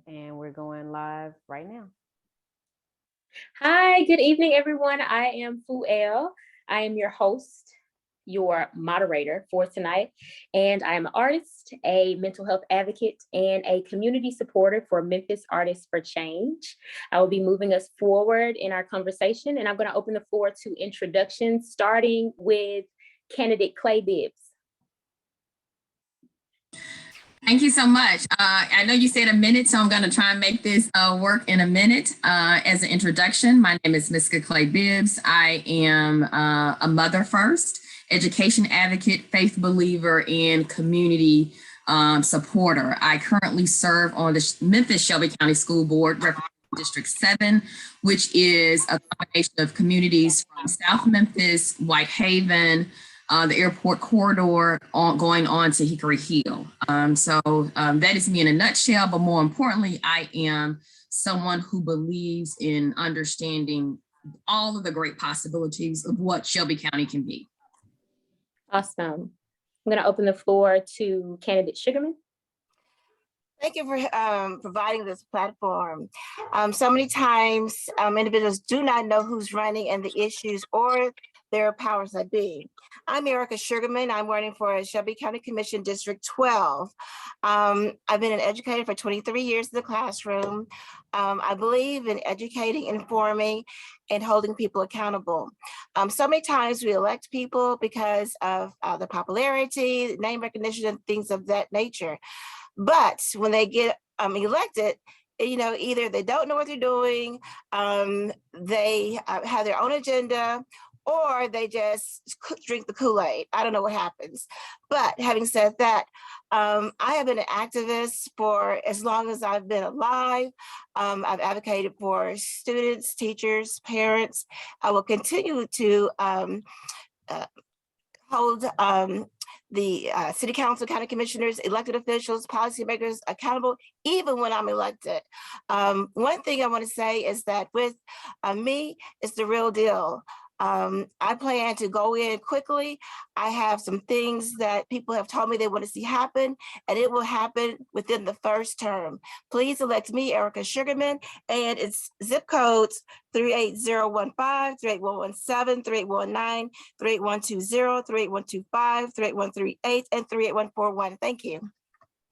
And we're going live right now. Hi, good evening, everyone. I am Voel. I am your host, your moderator for tonight, and I am an artist, a mental health advocate, and a community supporter for Memphis Artists for Change. I will be moving us forward in our conversation, and I'm going to open the floor to introductions, starting with candidate Clay Bibbs. Thank you so much. I know you said a minute, so I'm going to try and make this work in a minute. As an introduction, my name is Miss Clay Bibbs. I am a mother first, education advocate, faith believer, and community supporter. I currently serve on the Memphis Shelby County School Board, representing District 7, which is a combination of communities from South Memphis, Oakhaven, the airport corridor going on to Hickory Hill. That is me in a nutshell, but more importantly, I am someone who believes in understanding all of the great possibilities of what Shelby County can be. Awesome. I'm going to open the floor to candidate Sugarman. Thank you for providing this platform. So many times individuals do not know who's running and the issues or their powers that be. I'm Erica Sugarman. I'm running for Shelby County Commission District 12. I've been an educator for 23 years in the classroom. I believe in educating, informing, and holding people accountable. So many times we elect people because of the popularity, name recognition, and things of that nature. But when they get elected, either they don't know what they're doing, they have their own agenda, or they just drink the Kool-Aid. I don't know what happens. But having said that, I have been an activist for as long as I've been alive. I've advocated for students, teachers, parents. I will continue to hold the city council, county commissioners, elected officials, policymakers accountable, even when I'm elected. One thing I want to say is that with me, it's the real deal. I plan to go in quickly. I have some things that people have told me they want to see happen, and it will happen within the first term. Please elect me, Erica Sugarman, and it's zip codes 38015, 38117, 3819, 3820, 38125, 38138, and 38141. Thank you.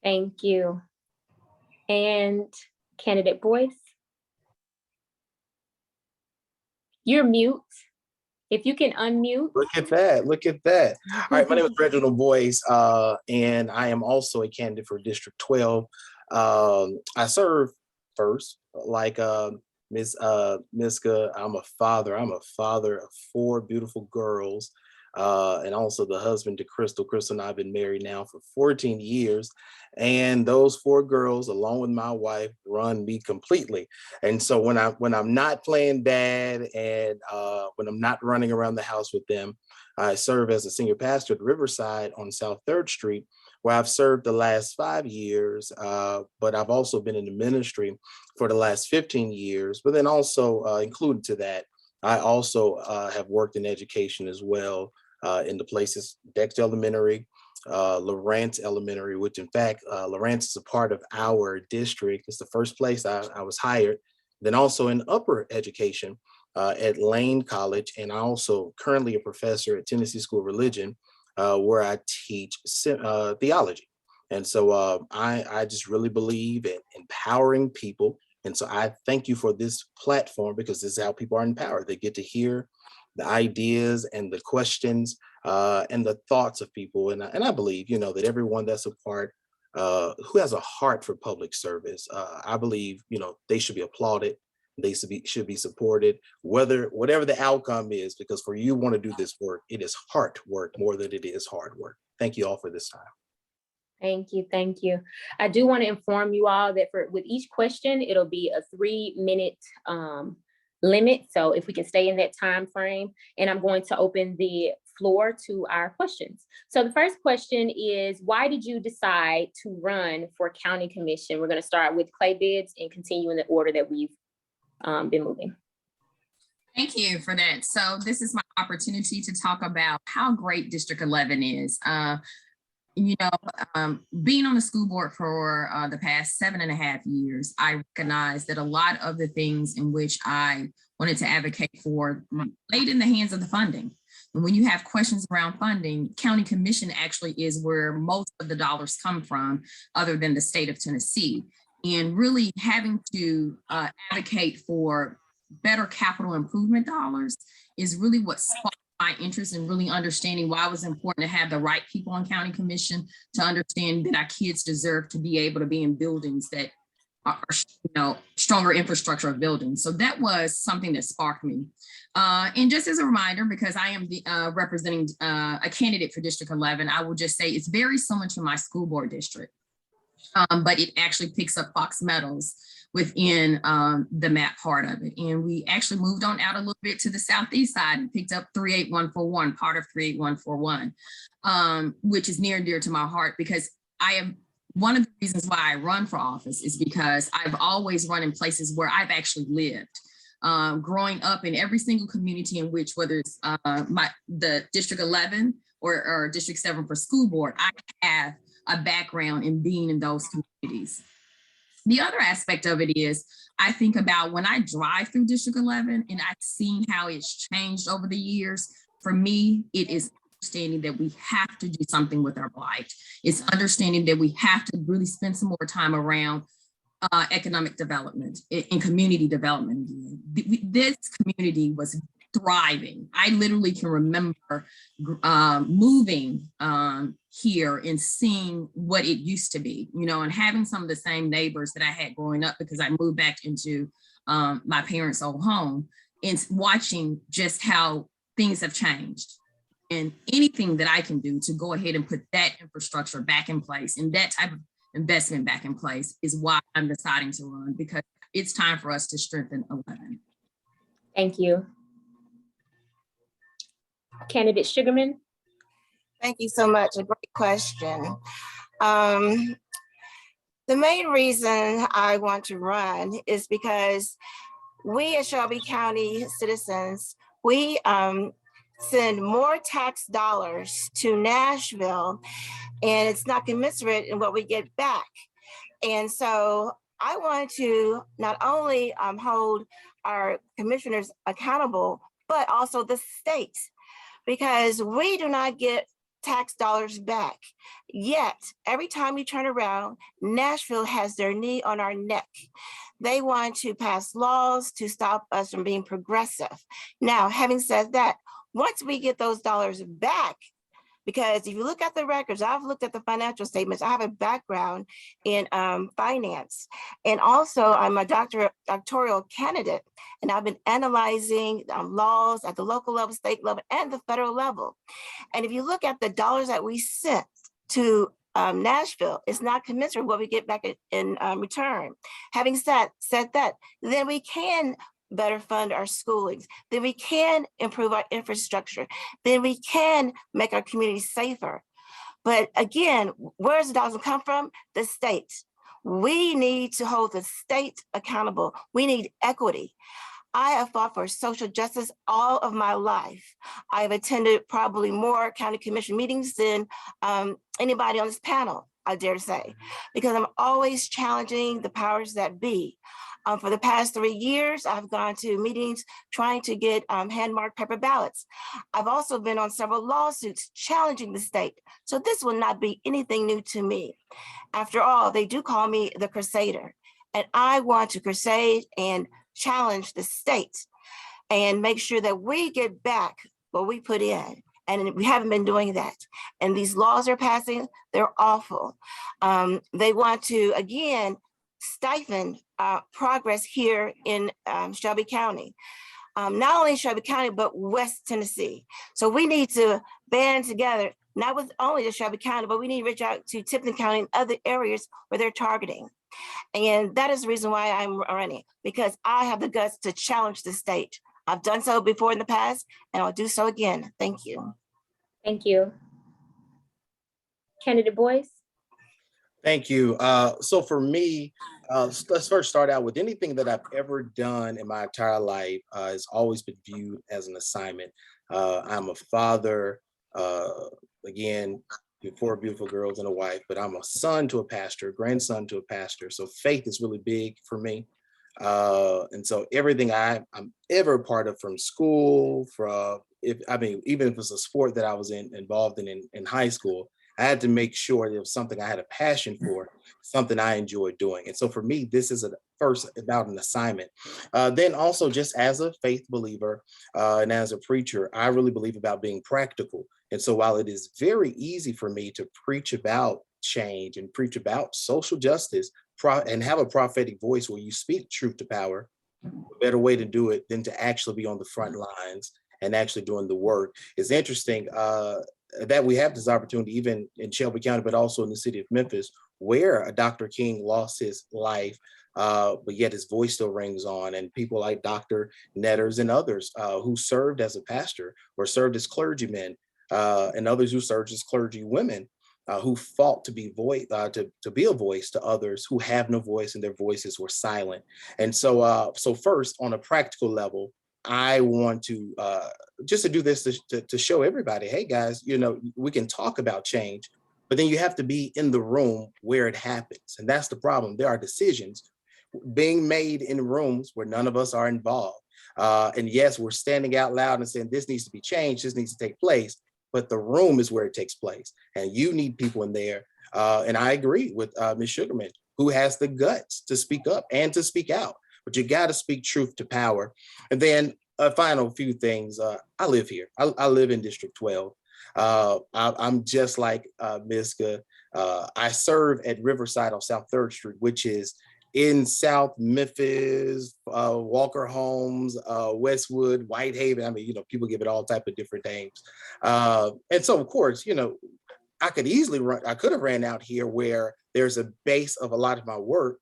Thank you. And candidate Boyce, you're mute. If you can unmute. Look at that. Look at that. All right. My name is Reginald Boyce, and I am also a candidate for District 12. I serve first, like Ms. Miska. I'm a father. I'm a father of 4 beautiful girls, and also the husband to Crystal. Crystal and I have been married now for 14 years. And those 4 girls, along with my wife, run me completely. And so when I'm not playing dad and when I'm not running around the house with them, I serve as a senior pastor at Riverside on South 3rd Street, where I've served the last 5 years, but I've also been in the ministry for the last 15 years. But then also included to that, I also have worked in education as well in the places, Dexter Elementary, Lawrence Elementary, which in fact, Lawrence is a part of our district. It's the first place I was hired. Then also in upper education at Lane College, and I also currently a professor at Tennessee School of Religion, where I teach theology. And so I just really believe in empowering people. And so I thank you for this platform, because this is how people are empowered. They get to hear the ideas and the questions and the thoughts of people. And I believe, that everyone that's a part who has a heart for public service, I believe, they should be applauded. They should be supported, whatever the outcome is, because for you want to do this work, it is heart work more than it is hard work. Thank you all for this time. Thank you. Thank you. I do want to inform you all that with each question, it'll be a 3-minute limit. So if we can stay in that time frame, and I'm going to open the floor to our questions. So the first question is, why did you decide to run for county commission? We're going to start with Clay Bibbs and continue in the order that we've been moving. Thank you for that. So this is my opportunity to talk about how great District 11 is. being on the school board for the past 7.5 years, I recognize that a lot of the things in which I wanted to advocate for laid in the hands of the funding. And when you have questions around funding, county commission actually is where most of the dollars come from, other than the state of Tennessee. And really having to advocate for better capital improvement dollars is really what sparked my interest in really understanding why it was important to have the right people on county commission, to understand that our kids deserve to be able to be in buildings that are stronger infrastructure of buildings. So that was something that sparked me. And just as a reminder, because I am the representing a candidate for District 11, I will just say it's very similar to my school board district, but it actually picks up Fox Meadows within the map part of it. And we actually moved on out a little bit to the southeast side and picked up 38141, part of 38141, which is near and dear to my heart, because I am one of the reasons why I run for office is because I've always run in places where I've actually lived. Growing up in every single community in which, whether it's the District 11 or District 7 for school board, I have a background in being in those communities. The other aspect of it is, I think about when I drive through District 11 and I've seen how it's changed over the years. For me, it is understanding that we have to do something with our blight. It's understanding that we have to really spend some more time around economic development and community development. This community was thriving. I literally can remember moving here and seeing what it used to be, and having some of the same neighbors that I had growing up, because I moved back into my parents' old home, and watching just how things have changed. And anything that I can do to go ahead and put that infrastructure back in place and that type of investment back in place is why I'm deciding to run, because it's time for us to strengthen 11. Thank you. Candidate Sugarman. Thank you so much. A great question. The main reason I want to run is because we as Shelby County citizens, we send more tax dollars to Nashville, and it's not commensurate in what we get back. And so I want to not only hold our commissioners accountable, but also the state, because we do not get tax dollars back. Yet, every time you turn around, Nashville has their knee on our neck. They want to pass laws to stop us from being progressive. Now, having said that, once we get those dollars back, because if you look at the records, I've looked at the financial statements, I have a background in finance. And also I'm a doctoral candidate, and I've been analyzing laws at the local level, state level, and the federal level. And if you look at the dollars that we sent to Nashville, it's not commensurate with what we get back in return. Having said that, then we can better fund our schoolings, then we can improve our infrastructure, then we can make our communities safer. But again, where's the dollars come from? The state. We need to hold the state accountable. We need equity. I have fought for social justice all of my life. I've attended probably more county commission meetings than anybody on this panel, I dare say, because I'm always challenging the powers that be. For the past 3 years, I've gone to meetings trying to get hand-marked paper ballots. I've also been on several lawsuits challenging the state. So this will not be anything new to me. After all, they do call me the crusader, and I want to crusade and challenge the state and make sure that we get back what we put in. And we haven't been doing that. And these laws are passing, they're awful. They want to, again, stifle progress here in Shelby County. Not only Shelby County, but West Tennessee. So we need to band together, not with only the Shelby County, but we need to reach out to Tipton County and other areas where they're targeting. And that is the reason why I'm running, because I have the guts to challenge the state. I've done so before in the past, and I'll do so again. Thank you. Thank you. Candidate Boyce. Thank you. So for me, let's first start out with anything that I've ever done in my entire life has always been viewed as an assignment. I'm a father. Again, 4 beautiful girls and a wife, but I'm a son to a pastor, grandson to a pastor. So faith is really big for me. And so everything I'm ever a part of, from school, even if it's a sport that I was involved in high school, I had to make sure there was something I had a passion for, something I enjoyed doing. And so for me, this is first about an assignment. Then also, just as a faith believer and as a preacher, I really believe about being practical. And so while it is very easy for me to preach about change and preach about social justice and have a prophetic voice where you speak truth to power, a better way to do it than to actually be on the front lines and actually doing the work. It's interesting that we have this opportunity even in Shelby County, but also in the city of Memphis, where a Dr. King lost his life, but yet his voice still rings on. And people like Dr. Netters and others who served as a pastor or served as clergymen, and others who served as clergy women, who fought to be to be a voice to others who have no voice and their voices were silent. And so, so first, on a practical level, I want to just to do this to show everybody, hey guys, we can talk about change, but then you have to be in the room where it happens. And that's the problem. There are decisions being made in rooms where none of us are involved. And yes, we're standing out loud and saying this needs to be changed, this needs to take place, but the room is where it takes place. And you need people in there. And I agree with Ms. Sugarman, who has the guts to speak up and to speak out. But you got to speak truth to power. And then a final few things. I live here. I live in District 12. I'm just like Miska. I serve at Riverside on South 3rd Street, which is in South Memphis, Walker Homes, Westwood, Whitehaven. I mean, people give it all type of different names. And so, of course, I could have ran out here where there's a base of a lot of my work,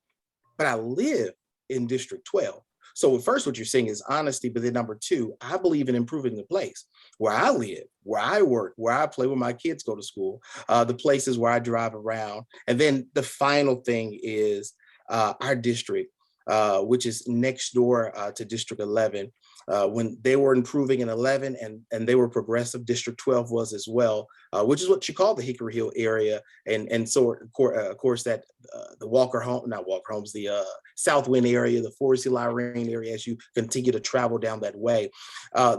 but I live in District 12. So first, what you're saying is honesty, but then number two, I believe in improving the place where I live, where I work, where I play, where my kids go to school, the places where I drive around. And then the final thing is our district, which is next door to District 11. When they were improving in 11 and they were progressive, District 12 was as well, which is what you call the Hickory Hill area. And so, of course, that the Southwind area, the Forest Hill Irene area, as you continue to travel down that way.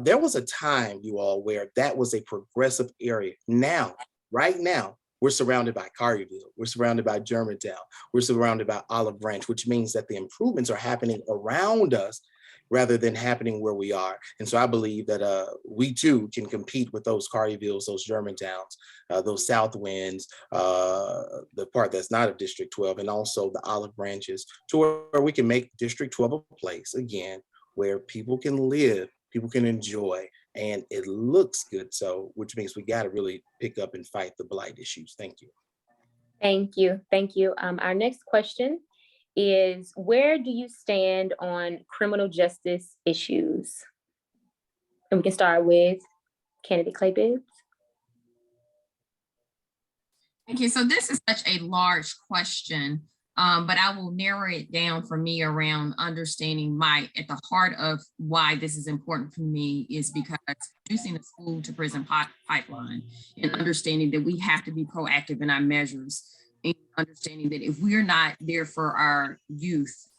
There was a time, you all, where that was a progressive area. Now, right now, we're surrounded by Collierville, we're surrounded by Germantown, we're surrounded by Olive Branch, which means that the improvements are happening around us rather than happening where we are. And so I believe that we too can compete with those Colliervilles, those Germantowns, those Southwinds, the part that's not of District 12, and also the Olive Branches, to where we can make District 12 a place, again, where people can live, people can enjoy, and it looks good. So, which means we got to really pick up and fight the blight issues. Thank you. Thank you. Thank you. Our next question is, where do you stand on criminal justice issues? And we can start with candidate Clay Bibbs. Thank you. So this is such a large question, but I will narrow it down for me around understanding at the heart of why this is important for me is because reducing the school to prison pipeline and understanding that we have to be proactive in our measures, and understanding that if we're not there for our youth,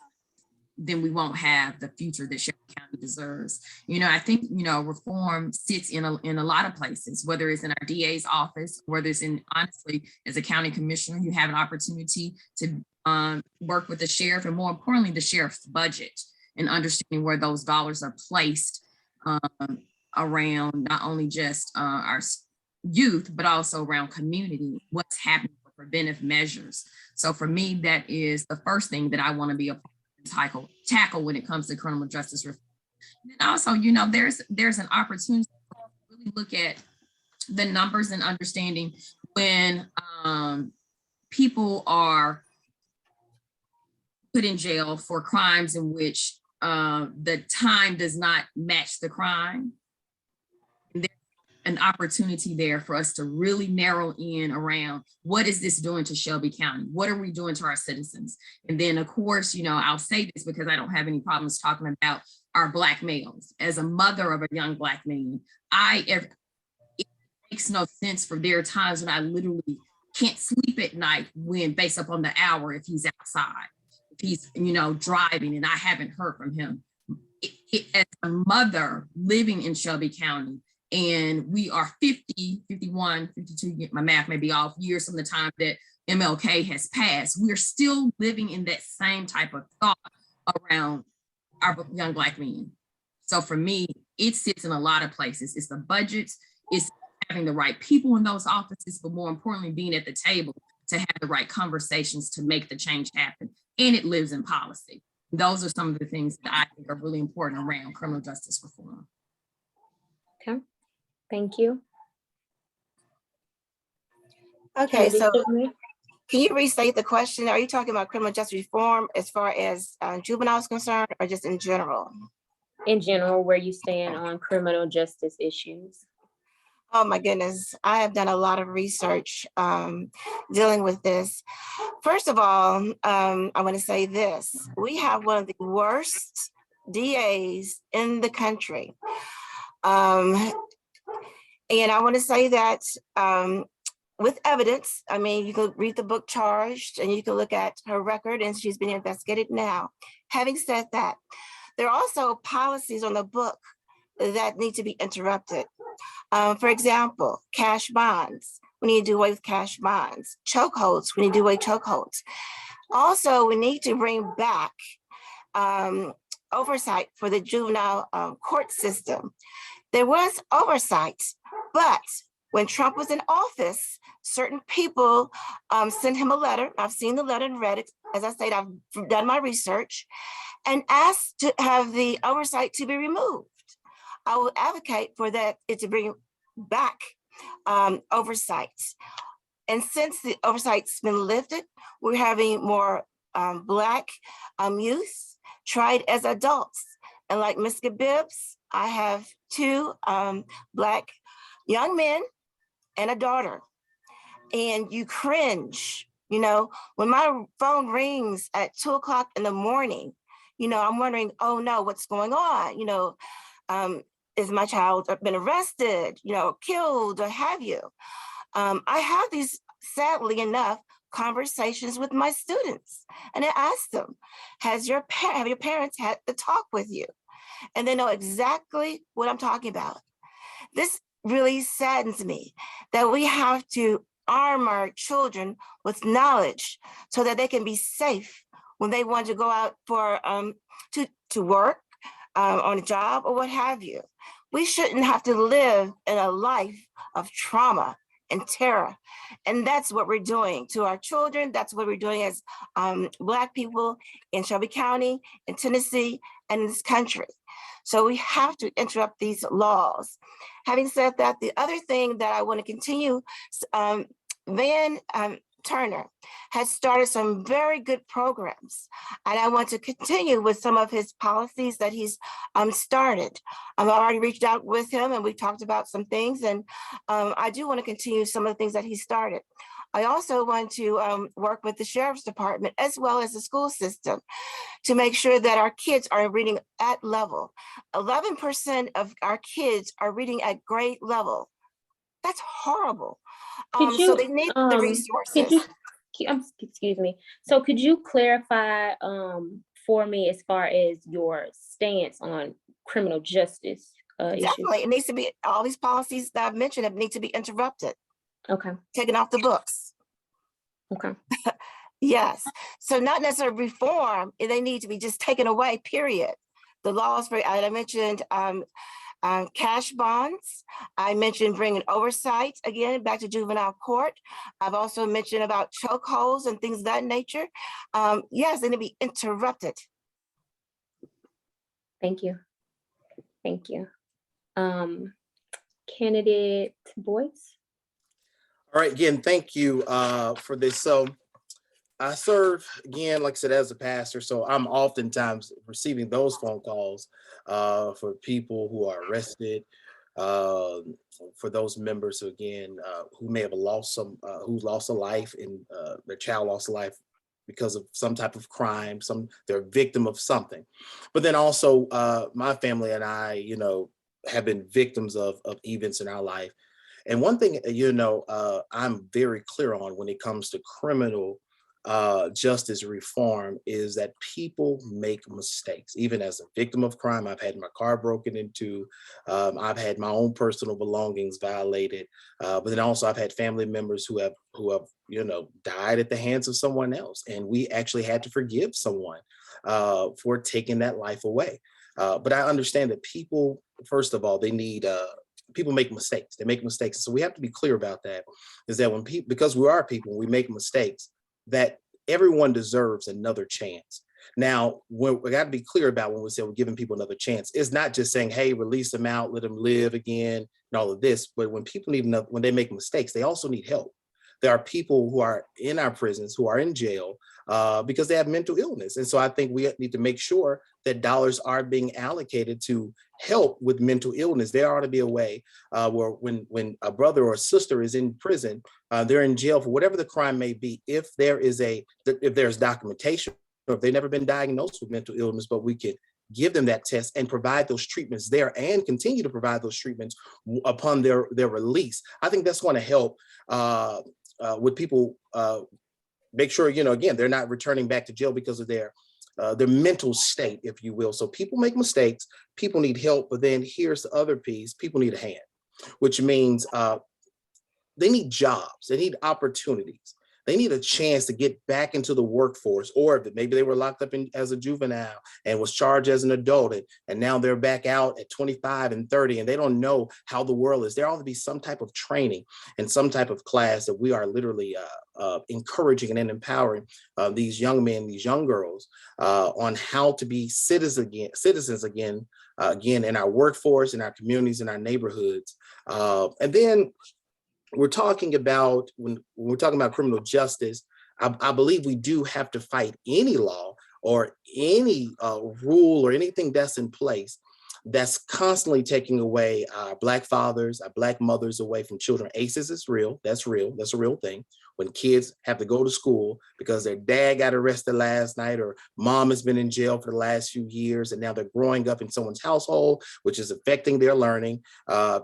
then we won't have the future that Shelby County deserves. I think, reform sits in a lot of places, whether it's in our DA's office, whether it's honestly, as a county commissioner, you have an opportunity to work with the sheriff, and more importantly, the sheriff's budget, and understanding where those dollars are placed around not only just our youth, but also around community, what's happening for preventive measures. So for me, that is the first thing that I want to be a part of tackle when it comes to criminal justice reform. And also, there's an opportunity to really look at the numbers and understanding when people are put in jail for crimes in which the time does not match the crime. There's an opportunity there for us to really narrow in around what is this doing to Shelby County? What are we doing to our citizens? And then, of course, I'll say this because I don't have any problems talking about our Black males. As a mother of a young Black man, it makes no sense. For there are times when I literally can't sleep at night when based upon the hour, if he's outside, if he's, driving and I haven't heard from him. As a mother living in Shelby County, and we are 50, 51, 52, my math may be off, years from the time that MLK has passed, we're still living in that same type of thought around our young Black men. So for me, it sits in a lot of places. It's the budgets, it's having the right people in those offices, but more importantly, being at the table to have the right conversations to make the change happen. And it lives in policy. Those are some of the things that I think are really important around criminal justice reform. Okay, thank you. Okay, so Tiffany? can you restate the question? Are you talking about criminal justice reform as far as juveniles concerned, or just in general? In general, where you stand on criminal justice issues? Oh my goodness, I have done a lot of research dealing with this. First of all, I want to say this. We have one of the worst DAs in the country. And I want to say that with evidence, I mean, you can read the book Charged and you can look at her record, and she's being investigated now. Having said that, there are also policies on the book that need to be interrupted. For example, cash bonds. We need to do away with cash bonds. Chokeholds. We need to do away with chokeholds. Also, we need to bring back oversight for the juvenile court system. There was oversight, but when Trump was in office, certain people sent him a letter. I've seen the letter and read it. As I said, I've done my research and asked to have the oversight to be removed. I will advocate for that, it to bring back oversight. And since the oversight's been lifted, we're having more Black youth tried as adults. And like Mr. Bibbs, I have 2 Black young men and a daughter. And you cringe, when my phone rings at 2 o'clock in the morning, I'm wondering, oh no, what's going on? Is my child been arrested, killed, or have you? I have these, sadly enough, conversations with my students, and I ask them, have your parents had to talk with you? And they know exactly what I'm talking about. This really saddens me that we have to arm our children with knowledge so that they can be safe when they want to go out for to work on a job or what have you. We shouldn't have to live in a life of trauma and terror. And that's what we're doing to our children. That's what we're doing as Black people in Shelby County, in Tennessee, and in this country. So we have to interrupt these laws. Having said that, the other thing that I want to continue, Van Turner has started some very good programs, and I want to continue with some of his policies that he's started. I've already reached out with him and we talked about some things, and I do want to continue some of the things that he started. I also want to work with the Sheriff's Department as well as the school system to make sure that our kids are reading at level. 11% of our kids are reading at grade level. That's horrible. So they need the resources. Excuse me. So could you clarify for me as far as your stance on criminal justice issues? Definitely, it needs to be, all these policies that I've mentioned need to be interrupted. Okay. Taken off the books. Okay. Yes. So not necessarily reform, they need to be just taken away, period. The laws, I mentioned cash bonds. I mentioned bringing oversight, again, back to juvenile court. I've also mentioned about chokeholds and things of that nature. Yes, they need to be interrupted. Thank you. Thank you. Candidate Boyce. All right, again, thank you for this. So I serve, again, like I said, as a pastor, so I'm oftentimes receiving those phone calls for people who are arrested, for those members who, again, who may have lost who lost a life, and their child lost a life because of some type of crime, they're a victim of something. But then also my family and I, have been victims of events in our life. And one thing, I'm very clear on when it comes to criminal justice reform is that people make mistakes. Even as a victim of crime, I've had my car broken into, I've had my own personal belongings violated, but then also I've had family members who have died at the hands of someone else, and we actually had to forgive someone for taking that life away. But I understand that people, first of all, people make mistakes. They make mistakes. So we have to be clear about that, is that because we are people, we make mistakes, that everyone deserves another chance. Now, what we got to be clear about when we say we're giving people another chance, it's not just saying, hey, release them out, let them live again, and all of this. But when people when they make mistakes, they also need help. There are people who are in our prisons, who are in jail because they have mental illness. And so I think we need to make sure that dollars are being allocated to help with mental illness. There ought to be a way where when a brother or a sister is in prison, they're in jail for whatever the crime may be, if there's documentation, or if they've never been diagnosed with mental illness, but we can give them that test and provide those treatments there and continue to provide those treatments upon their release. I think that's going to help with people, make sure, again, they're not returning back to jail because of their mental state, if you will. So people make mistakes, people need help, but then here's the other piece: people need a hand, which means they need jobs, they need opportunities, they need a chance to get back into the workforce, or maybe they were locked up as a juvenile and was charged as an adult, and now they're back out at 25 and 30, and they don't know how the world is. There ought to be some type of training and some type of class that we are literally encouraging and empowering these young men, these young girls on how to be citizens again in our workforce, in our communities, in our neighborhoods. And then we're talking about, when we're talking about criminal justice, I believe we do have to fight any law or any rule or anything that's in place that's constantly taking away our Black fathers, our Black mothers away from children. ACEs is real. That's real. That's a real thing. When kids have to go to school because their dad got arrested last night, or mom has been in jail for the last few years, and now they're growing up in someone's household, which is affecting their learning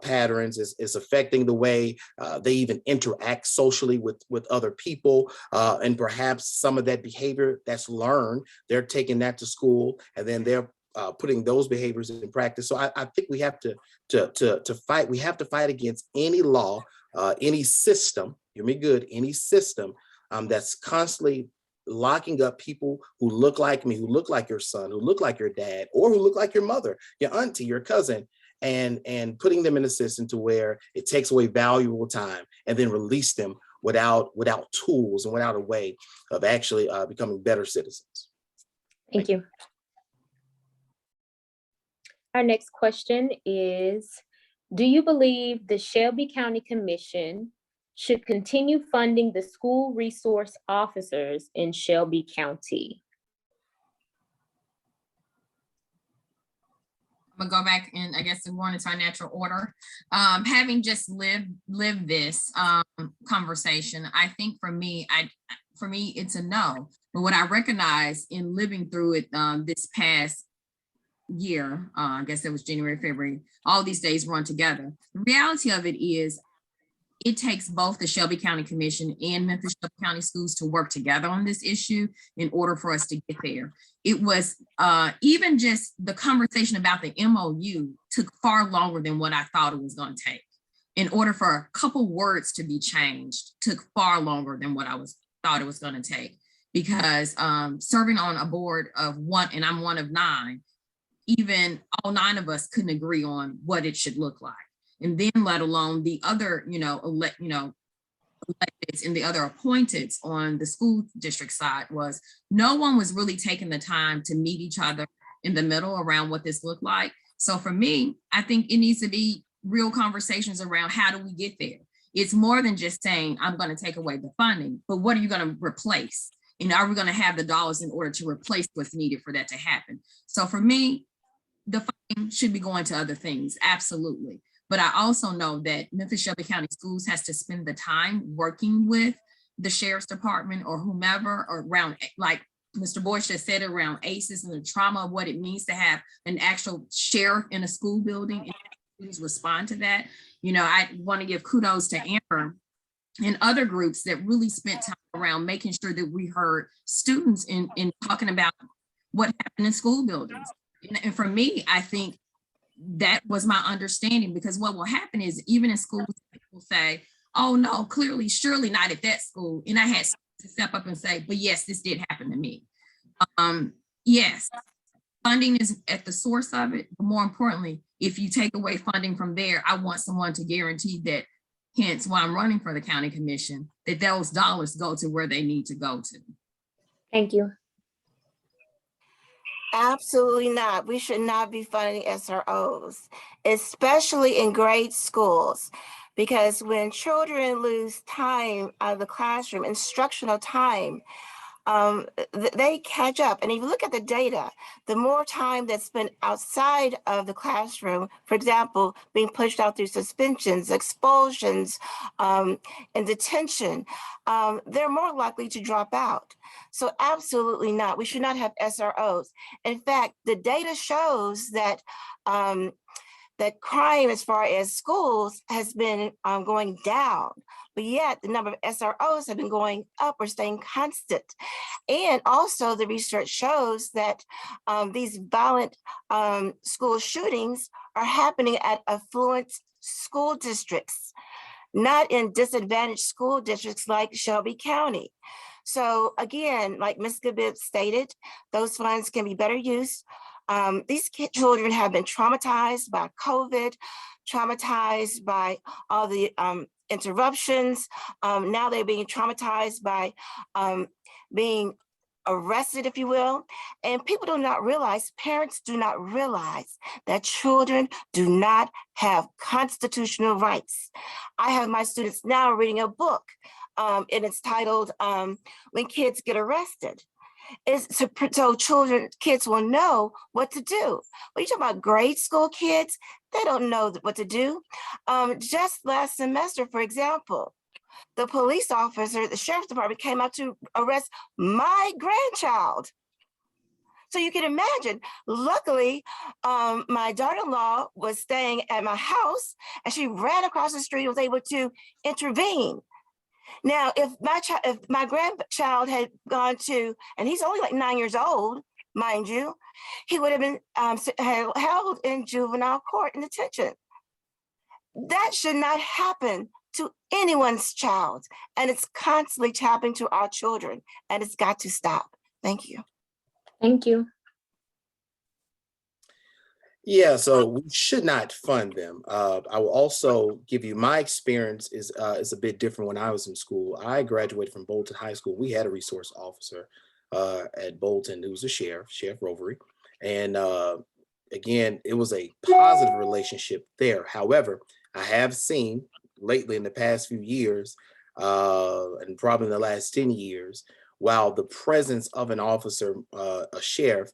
patterns, is affecting the way they even interact socially with other people. And perhaps some of that behavior that's learned, they're taking that to school, and then they're putting those behaviors in practice. So I think we have to fight. We have to fight against any law, any system, hear me good, any system that's constantly locking up people who look like me, who look like your son, who look like your dad, or who look like your mother, your auntie, your cousin, and putting them in a system to where it takes away valuable time and then release them without tools and without a way of actually becoming better citizens. Thank you. Our next question is, do you believe the Shelby County Commission should continue funding the school resource officers in Shelby County? I'm gonna go back and I guess going into our natural order. Having just lived this conversation, I think for me, it's a no. But what I recognize in living through it this past year, I guess it was January, February, all these days run together. The reality of it is it takes both the Shelby County Commission and Memphis Shelby County Schools to work together on this issue in order for us to get there. It was even just the conversation about the MOU took far longer than what I thought it was going to take. In order for a couple words to be changed took far longer than what I thought it was going to take, because serving on a board of one, and I'm one of 9, even all 9 of us couldn't agree on what it should look like. And then let alone the other, electeds and the other appointeds on the school district side, was no one was really taking the time to meet each other in the middle around what this looked like. So for me, I think it needs to be real conversations around how do we get there. It's more than just saying, I'm going to take away the funding, but what are you going to replace? And are we going to have the dollars in order to replace what's needed for that to happen? So for me, the funding should be going to other things, absolutely. But I also know that Memphis Shelby County Schools has to spend the time working with the sheriff's department or whomever, or around, like Mr. Boyce just said, around ACEs and the trauma of what it means to have an actual sheriff in a school building and respond to that. I want to give kudos to Amber and other groups that really spent time around making sure that we heard students in talking about what happened in school buildings. And for me, I think that was my understanding, because what will happen is even in schools, people say, oh no, clearly, surely not at that school. And I had to step up and say, but yes, this did happen to me. Yes, funding is at the source of it. But more importantly, if you take away funding from there, I want someone to guarantee that, hence why I'm running for the county commission, that those dollars go to where they need to go to. Thank you. Absolutely not. We should not be funding SROs, especially in grade schools, because when children lose time out of the classroom, instructional time, they catch up. And if you look at the data, the more time that's spent outside of the classroom, for example, being pushed out through suspensions, expulsions, and detention, they're more likely to drop out. So absolutely not. We should not have SROs. In fact, the data shows that that crime as far as schools has been going down, but yet the number of SROs have been going up or staying constant. And also the research shows that these violent school shootings are happening at affluent school districts, not in disadvantaged school districts like Shelby County. So again, like Ms. Gibbs stated, those funds can be better used. These children have been traumatized by COVID, traumatized by all the interruptions. Now they're being traumatized by being arrested, if you will. And people do not realize, parents do not realize that children do not have constitutional rights. I have my students now reading a book, and it's titled When Kids Get Arrested. So kids will know what to do. When you talk about grade school kids, they don't know what to do. Just last semester, for example, the police officer, the sheriff's department came out to arrest my grandchild. So you can imagine, luckily, my daughter-in-law was staying at my house and she ran across the street and was able to intervene. Now, if my grandchild had gone to, and he's only like 9 years old, mind you, he would have been held in juvenile court in detention. That should not happen to anyone's child. And it's constantly happening to our children, and it's got to stop. Thank you. Thank you. Yeah, so we should not fund them. I will also give you my experience is a bit different when I was in school. I graduated from Bolton High School. We had a resource officer at Bolton who was a sheriff, Sheriff Rovery. And again, it was a positive relationship there. However, I have seen lately in the past few years, and probably in the last 10 years, while the presence of an officer, a sheriff,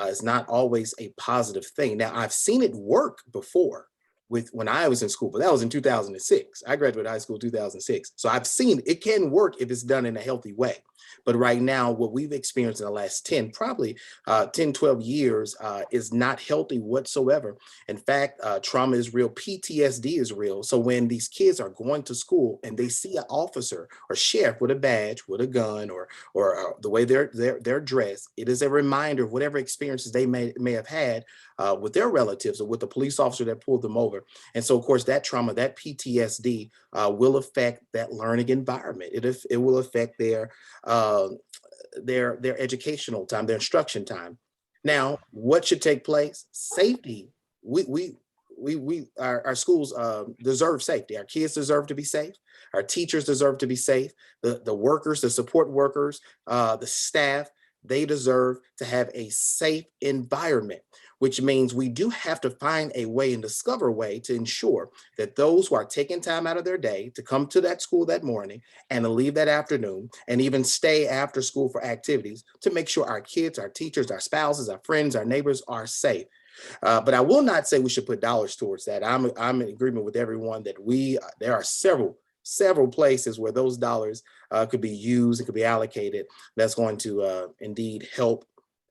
is not always a positive thing. Now, I've seen it work before when I was in school, but that was in 2006. I graduated high school in 2006. So I've seen it can work if it's done in a healthy way. But right now, what we've experienced in the last 10, 12 years is not healthy whatsoever. In fact, trauma is real, PTSD is real. So when these kids are going to school and they see an officer or sheriff with a badge, with a gun, or the way they're dressed, it is a reminder of whatever experiences they may have had with their relatives or with the police officer that pulled them over. And so, of course, that trauma, that PTSD will affect that learning environment. It will affect their educational time, their instruction time. Now, what should take place? Safety. Our schools deserve safety. Our kids deserve to be safe. Our teachers deserve to be safe. The workers, the support workers, the staff, they deserve to have a safe environment, which means we do have to find a way and discover a way to ensure that those who are taking time out of their day to come to that school that morning and to leave that afternoon and even stay after school for activities to make sure our kids, our teachers, our spouses, our friends, our neighbors are safe. But I will not say we should put dollars towards that. I'm in agreement with everyone that there are several places where those dollars could be used and could be allocated. That's going to indeed help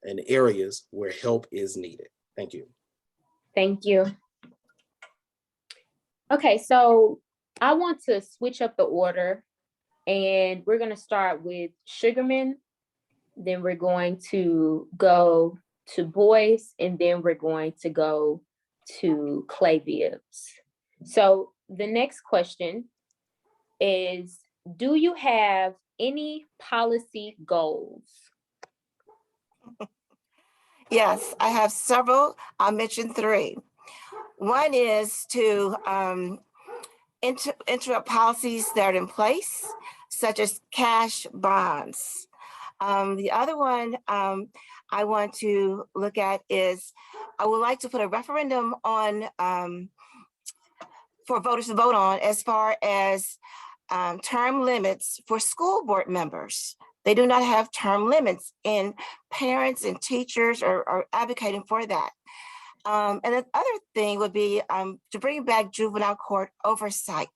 in areas where help is needed. Thank you. Thank you. Okay, so I want to switch up the order, and we're going to start with Sugarman, then we're going to go to Boyce, and then we're going to go to Clay Bibbs. So the next question is, do you have any policy goals? Yes, I have several. I'll mention three. One is to interrupt policies that are in place, such as cash bonds. The other one I want to look at is I would like to put a referendum on for voters to vote on as far as term limits for school board members. They do not have term limits, and parents and teachers are advocating for that. And the other thing would be to bring back juvenile court oversight.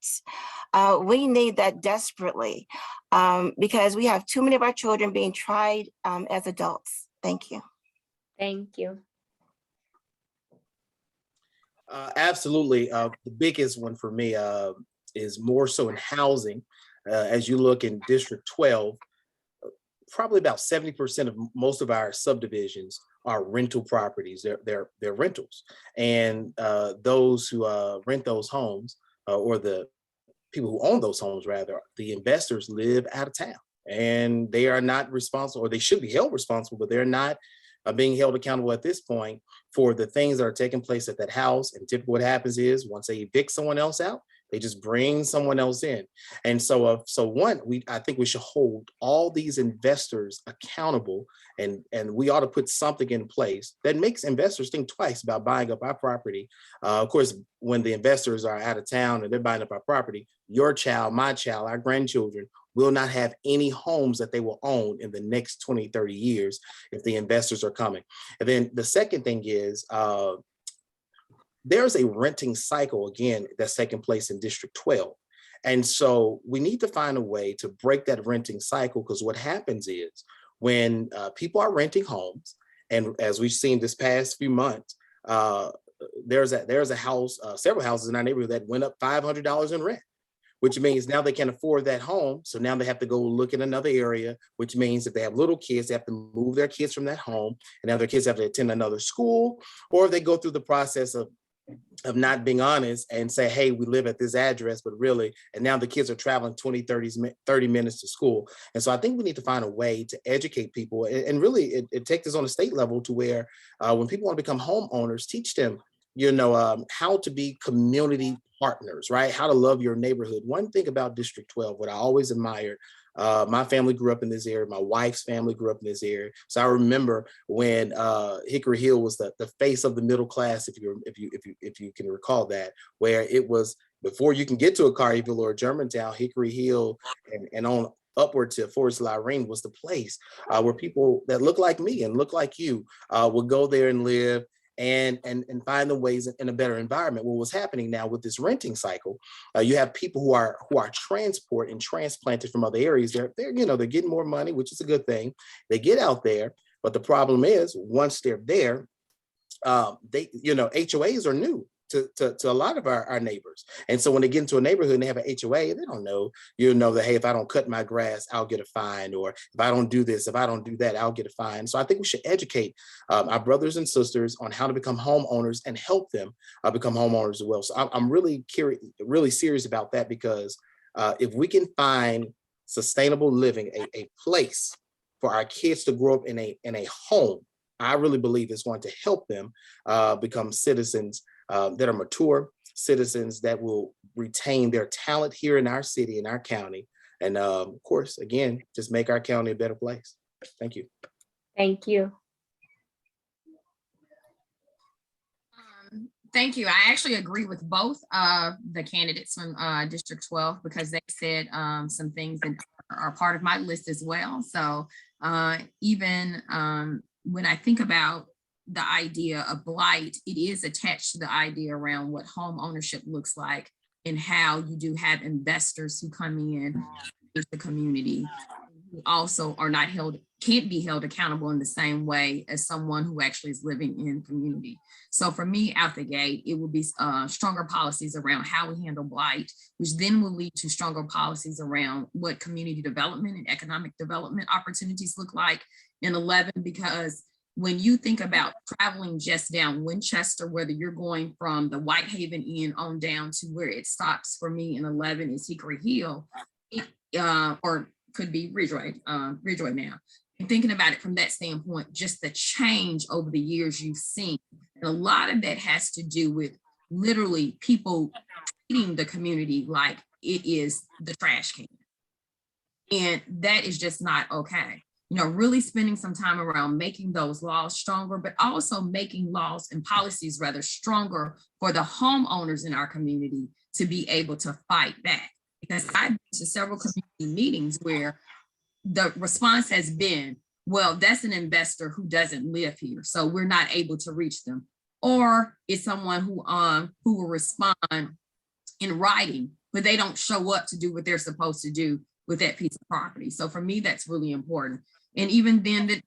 We need that desperately because we have too many of our children being tried as adults. Thank you. Thank you. Absolutely. The biggest one for me is more so in housing. As you look in District 12, probably about 70% of most of our subdivisions are rental properties. They're rentals, and those who rent those homes, or the people who own those homes, rather, the investors live out of town, and they are not responsible, or they should be held responsible, but they're not being held accountable at this point for the things that are taking place at that house. And typically what happens is once they evict someone else out, they just bring someone else in. And so I think we should hold all these investors accountable, and we ought to put something in place that makes investors think twice about buying up our property. Of course, when the investors are out of town and they're buying up our property, your child, my child, our grandchildren will not have any homes that they will own in the next 20, 30 years if the investors are coming. And then the second thing is, there's a renting cycle, again, that's taking place in District 12. And so we need to find a way to break that renting cycle, because what happens is when people are renting homes, and as we've seen this past few months, there's a house, several houses in our neighborhood that went up $500 in rent, which means now they can't afford that home. So now they have to go look in another area, which means if they have little kids, they have to move their kids from that home, and now their kids have to attend another school, or they go through the process of not being honest and say, hey, we live at this address, but really, and now the kids are traveling 20, 30 minutes to school. And so I think we need to find a way to educate people, and really it takes this on a state level to where when people want to become homeowners, teach them, how to be community partners, right? How to love your neighborhood. One thing about District 12, what I always admired, my family grew up in this area. My wife's family grew up in this area. So I remember when Hickory Hill was the face of the middle class, if you can recall that, where it was before you can get to a Collierville or a Germantown, Hickory Hill and on upward to Forest Lyrene was the place where people that look like me and look like you would go there and live and find the ways in a better environment. What was happening now with this renting cycle, you have people who are transported and transplanted from other areas. They're getting more money, which is a good thing. They get out there, but the problem is once they're there, HOAs are new to a lot of our neighbors. And so when they get into a neighborhood and they have an HOA, they don't know, that, hey, if I don't cut my grass, I'll get a fine. Or if I don't do this, if I don't do that, I'll get a fine. So I think we should educate our brothers and sisters on how to become homeowners and help them become homeowners as well. So I'm really serious about that, because if we can find sustainable living, a place for our kids to grow up in a home, I really believe it's going to help them become citizens that are mature, citizens that will retain their talent here in our city, in our county. And of course, again, just make our county a better place. Thank you. Thank you. Thank you. I actually agree with both the candidates from District 12, because they said some things that are part of my list as well. So even when I think about the idea of blight, it is attached to the idea around what home ownership looks like, and how you do have investors who come in the community who also are not held can't be held accountable in the same way as someone who actually is living in community. So for me, out the gate, it will be stronger policies around how we handle blight, which then will lead to stronger policies around what community development and economic development opportunities look like in 11, because when you think about traveling just down Winchester, whether you're going from the Whitehaven Inn on down to where it stops for me in 11 is Hickory Hill, or could be Ridgeway now. And thinking about it from that standpoint, just the change over the years you've seen. And a lot of that has to do with literally people treating the community like it is the trash can. And that is just not okay. You know, really spending some time around making those laws stronger, but also making laws and policies rather stronger for the homeowners in our community to be able to fight back. Because I've been to several community meetings where the response has been, well, that's an investor who doesn't live here, so we're not able to reach them. Or it's someone who will respond in writing, but they don't show up to do what they're supposed to do with that piece of property. So for me, that's really important. And even then,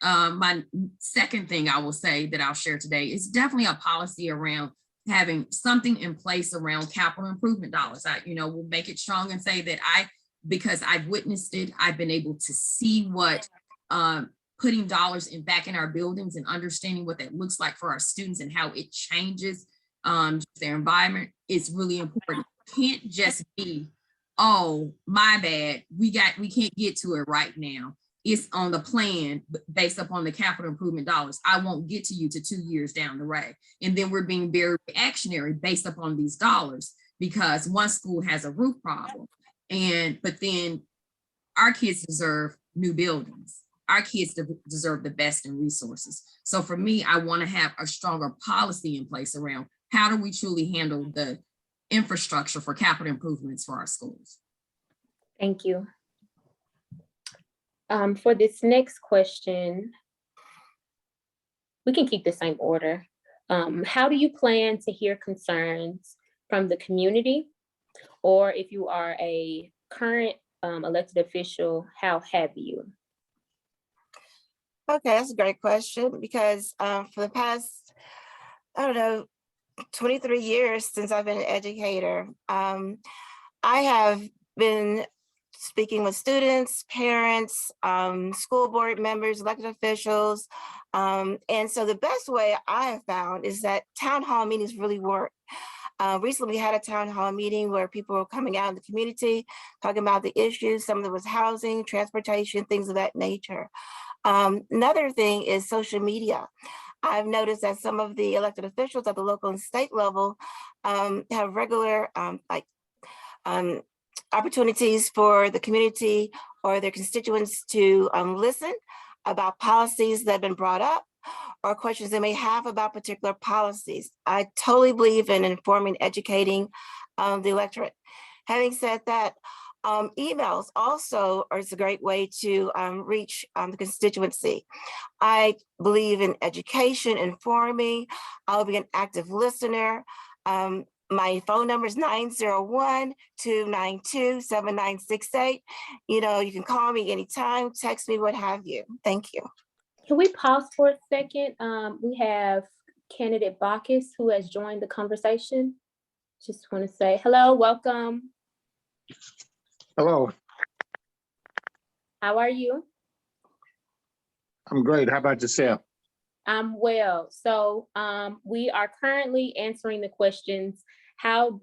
my second thing I will say that I'll share today is definitely a policy around having something in place around capital improvement dollars. We'll make it strong and say that because I've witnessed it, I've been able to see what putting dollars back in our buildings and understanding what that looks like for our students and how it changes their environment is really important. It can't just be, oh, my bad, we can't get to it right now. It's on the plan based upon the capital improvement dollars. I won't get to you to 2 years down the road. And then we're being very reactionary based upon these dollars because one school has a roof problem. But then our kids deserve new buildings. Our kids deserve the best in resources. So for me, I want to have a stronger policy in place around how do we truly handle the infrastructure for capital improvements for our schools. Thank you. For this next question, we can keep the same order. How do you plan to hear concerns from the community? Or if you are a current elected official, how have you? Okay, that's a great question because for the past, 23 years since I've been an educator, I have been speaking with students, parents, school board members, elected officials. And so the best way I have found is that town hall meetings really work. Recently, we had a town hall meeting where people were coming out in the community, talking about the issues. Some of it was housing, transportation, things of that nature. Another thing is social media. I've noticed that some of the elected officials at the local and state level have regular opportunities for the community or their constituents to listen about policies that have been brought up or questions they may have about particular policies. I totally believe in informing, educating the electorate. Having said that, emails also is a great way to reach the constituency. I believe in education, informing. I'll be an active listener. My phone number is 901-292-7968. You can call me anytime, text me, what have you. Thank you. Can we pause for a second? We have candidate Bacchus who has joined the conversation. Just want to say hello, welcome. Hello, How are you? I'm great. How about yourself? I'm well. So we are currently answering the question, how do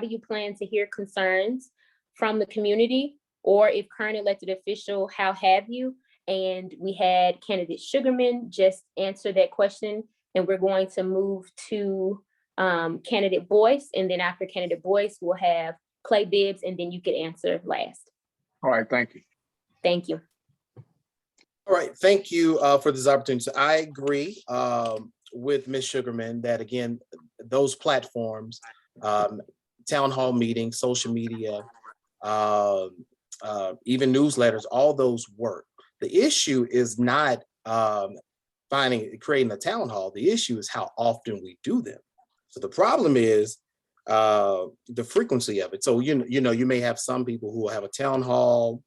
you plan to hear concerns from the community? Or if current elected official, how have you? And we had candidate Sugarman just answer that question. And we're going to move to candidate Boyce. And then after candidate Boyce, we'll have Clay Bibbs, and then you could answer last. All right, thank you. Thank you. All right, thank you for this opportunity. So I agree with Ms. Sugarman that, again, those platforms, town hall meetings, social media, even newsletters, all those work. The issue is not creating a town hall. The issue is how often we do them. So the problem is the frequency of it. So, you may have some people who will have a town hall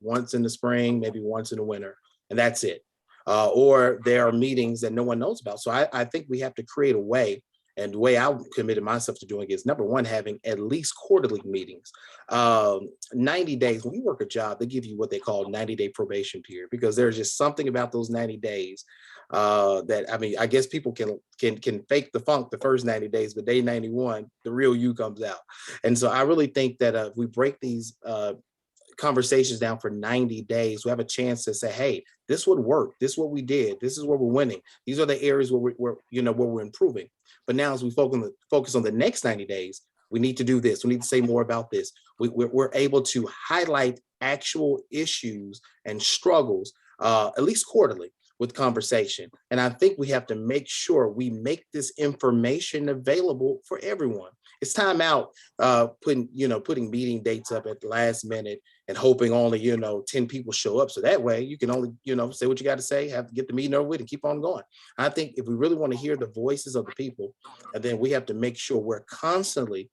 once in the spring, maybe once in the winter, and that's it. Or there are meetings that no one knows about. So I think we have to create a way. And the way I committed myself to doing is, number one, having at least quarterly meetings. 90 days, when you work a job, they give you what they call 90-day probation period, because there's just something about those 90 days that, I mean, I guess people can fake the funk the first 90 days, but day 91, the real you comes out. And so I really think that if we break these conversations down for 90 days, we have a chance to say, hey, this would work. This is what we did. This is where we're winning. These are the areas where we're improving. But now as we focus on the next 90 days, we need to do this. We need to say more about this. We're able to highlight actual issues and struggles, at least quarterly, with conversation. And I think we have to make sure we make this information available for everyone. It's time out putting meeting dates up at the last minute and hoping only 10 people show up. So that way you can only say what you got to say, have to get the meeting over with, and keep on going. I think if we really want to hear the voices of the people, and then we have to make sure we're constantly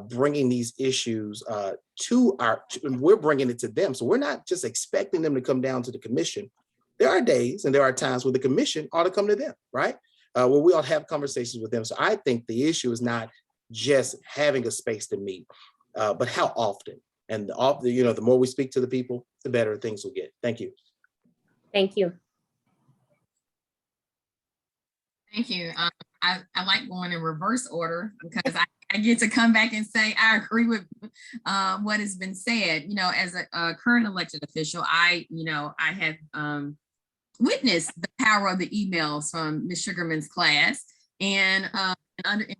bringing these issues we're bringing it to them. So we're not just expecting them to come down to the commission. There are days and there are times where the commission ought to come to them, right? Where we ought to have conversations with them. So I think the issue is not just having a space to meet, but how often. And the more we speak to the people, the better things will get. Thank you. Thank you. Thank you. I like going in reverse order because I get to come back and say, I agree with what has been said. As a current elected official, I have witnessed the power of the emails from Ms. Sugarman's class and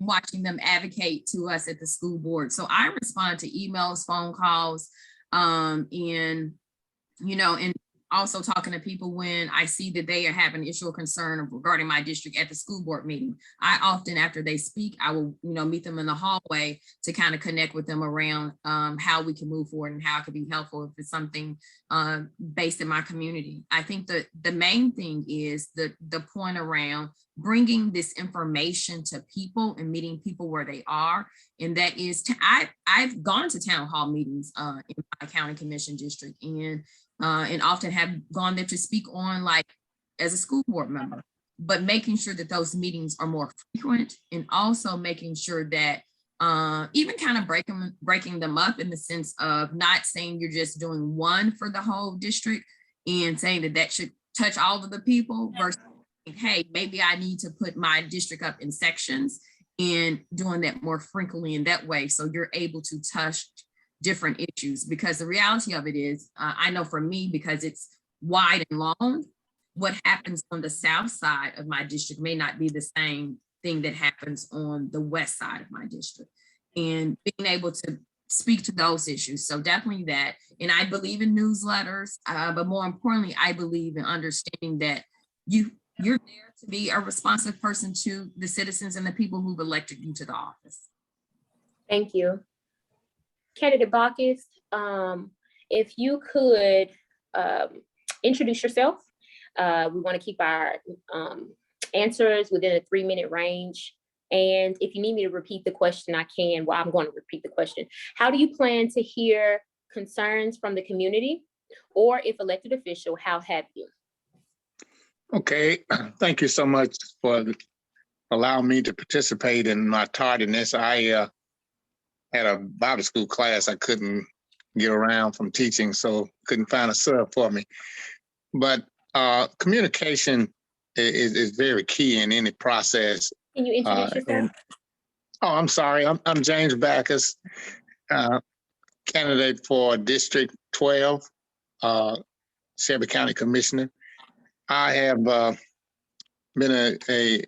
watching them advocate to us at the school board. So I respond to emails, phone calls, and also talking to people when I see that they are having an issue or concern regarding my district at the school board meeting. I often, after they speak, I will, meet them in the hallway to kind of connect with them around how we can move forward and how it could be helpful if it's something based in my community. I think that the main thing is the point around bringing this information to people and meeting people where they are. And that is, I've gone to town hall meetings in my county commission district and often have gone there to speak on, like, as a school board member, but making sure that those meetings are more frequent, and also making sure that even kind of breaking them up in the sense of not saying you're just doing one for the whole district and saying that should touch all of the people, versus, hey, maybe I need to put my district up in sections, and doing that more frequently in that way, so you're able to touch different issues. Because the reality of it is, I know for me, because it's wide and long, what happens on the south side of my district may not be the same thing that happens on the west side of my district, and being able to speak to those issues. So definitely that. And I believe in newsletters, but more importantly, I believe in understanding that you're there to be a responsive person to the citizens and the people who've elected you to the office. Thank you. Candidate Bacchus, if you could introduce yourself. We want to keep our answers within a 3-minute range. And if you need me to repeat the question, I can. Well, I'm going to repeat the question. How do you plan to hear concerns from the community? Or if elected official, how have you? Okay, thank you so much for allowing me to participate in my tardiness. I had a Bible school class I couldn't get around from teaching, so couldn't find a sub for me. But communication is very key in any process. Can you introduce yourself? I'm sorry. I'm James Bacchus, candidate for District 12, Shelby County Commissioner. I have been a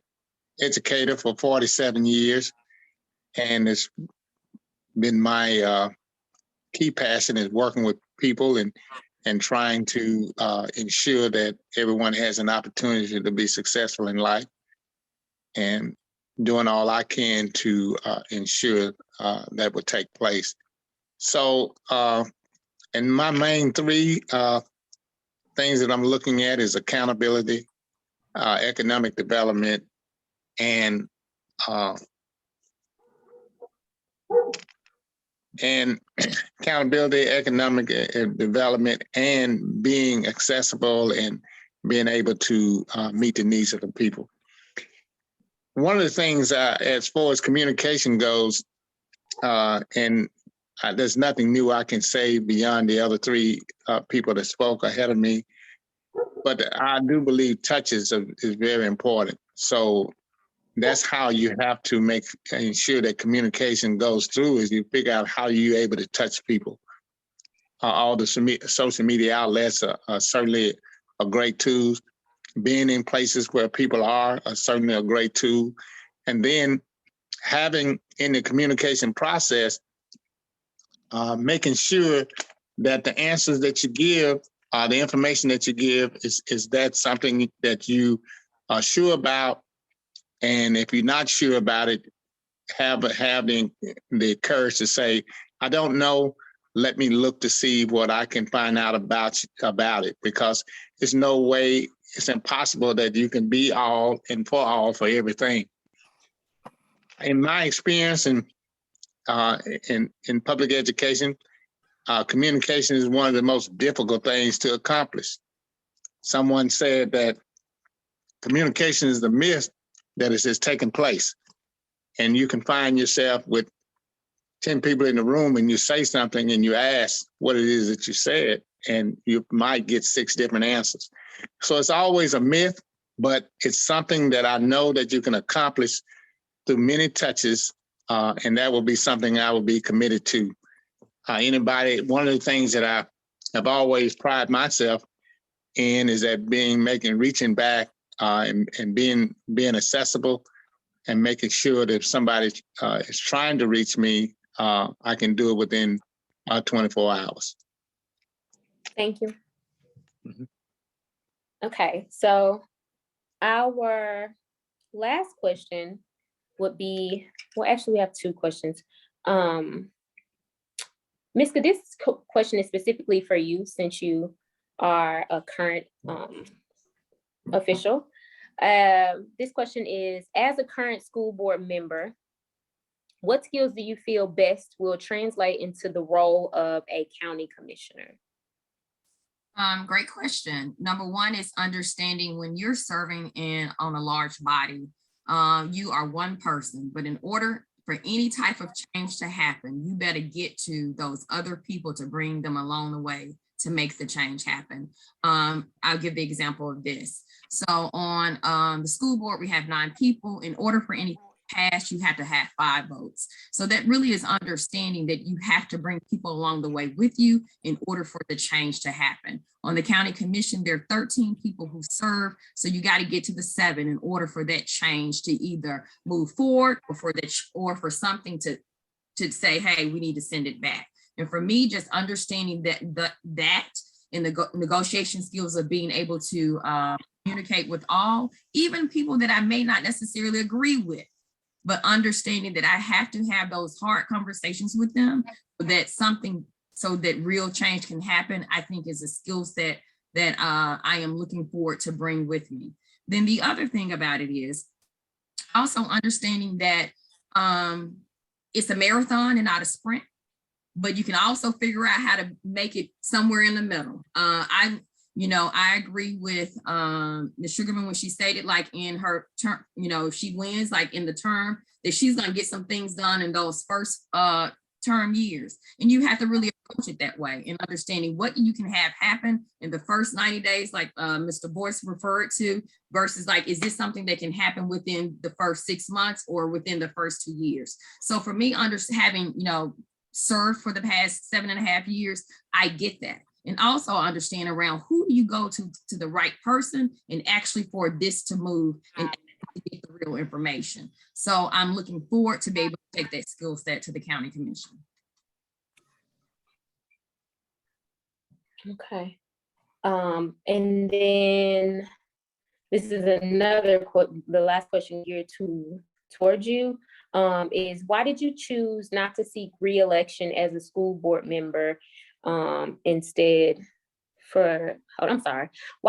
educator for 47 years, and it's been my key passion is working with people and trying to ensure that everyone has an opportunity to be successful in life, and doing all I can to ensure that will take place. So, and my main 3 things that I'm looking at is accountability, economic development, and and accountability, economic development, and being accessible and being able to meet the needs of the people. One of the things as far as communication goes, and there's nothing new I can say beyond the other three people that spoke ahead of me, but I do believe touch is very important. So that's how you have to ensure that communication goes through, is you figure out how you're able to touch people. All the social media outlets are certainly a great tool. Being in places where people are certainly a great tool. And then having in the communication process, making sure that the answers that you give, the information that you give, is that something that you are sure about? And if you're not sure about it, have the courage to say, I don't know, let me look to see what I can find out about it, because there's no way, it's impossible that you can be all and for all for everything. In my experience in public education, communication is one of the most difficult things to accomplish. Someone said that communication is the myth that is just taking place. And you can find yourself with 10 people in the room and you say something and you ask what it is that you said, and you might get 6 different answers. So it's always a myth, but it's something that I know that you can accomplish through many touches, and that will be something I will be committed to. One of the things that I have always prided myself in is that reaching back and being accessible, and making sure that if somebody is trying to reach me, I can do it within 24 hours. Thank you. Mhm. Okay, so our last question would be, well, actually we have 2 questions. Miska, this question is specifically for you, since you are a current official. This question is, as a current school board member, what skills do you feel best will translate into the role of a county commissioner? Great question. Number one is understanding when you're serving on a large body, you are one person, but in order for any type of change to happen, you better get to those other people to bring them along the way to make the change happen. I'll give the example of this. So on the school board, we have 9 people. In order for any pass, you have to have 5 votes. So that really is understanding that you have to bring people along the way with you in order for the change to happen. On the county commission, there are 13 people who serve. So you got to get to the 7 in order for that change to either move forward or for something to say, hey, we need to send it back. And for me, just understanding that in the negotiation skills of being able to communicate with all, even people that I may not necessarily agree with, but understanding that I have to have those hard conversations with them so that real change can happen, I think is a skill set that I am looking forward to bring with me. Then the other thing about it is also understanding that it's a marathon and not a sprint, but you can also figure out how to make it somewhere in the middle. I agree with Ms. Sugarman when she stated, like, in her term, if she wins, like in the term, that she's going to get some things done in those first term years. And you have to really approach it that way, and understanding what you can have happen in the first 90 days, like Mr. Boyce referred to, versus like, is this something that can happen within the first 6 months or within the first 2 years? So for me, having, served for the past 7.5 years, I get that. And also understand around who do you go to the right person, and actually for this to move and get the real information. So I'm looking forward to be able to take that skill set to the county commission. Okay. And then this is another the last question geared towards you, is why did you choose not to seek re-election as a school board member why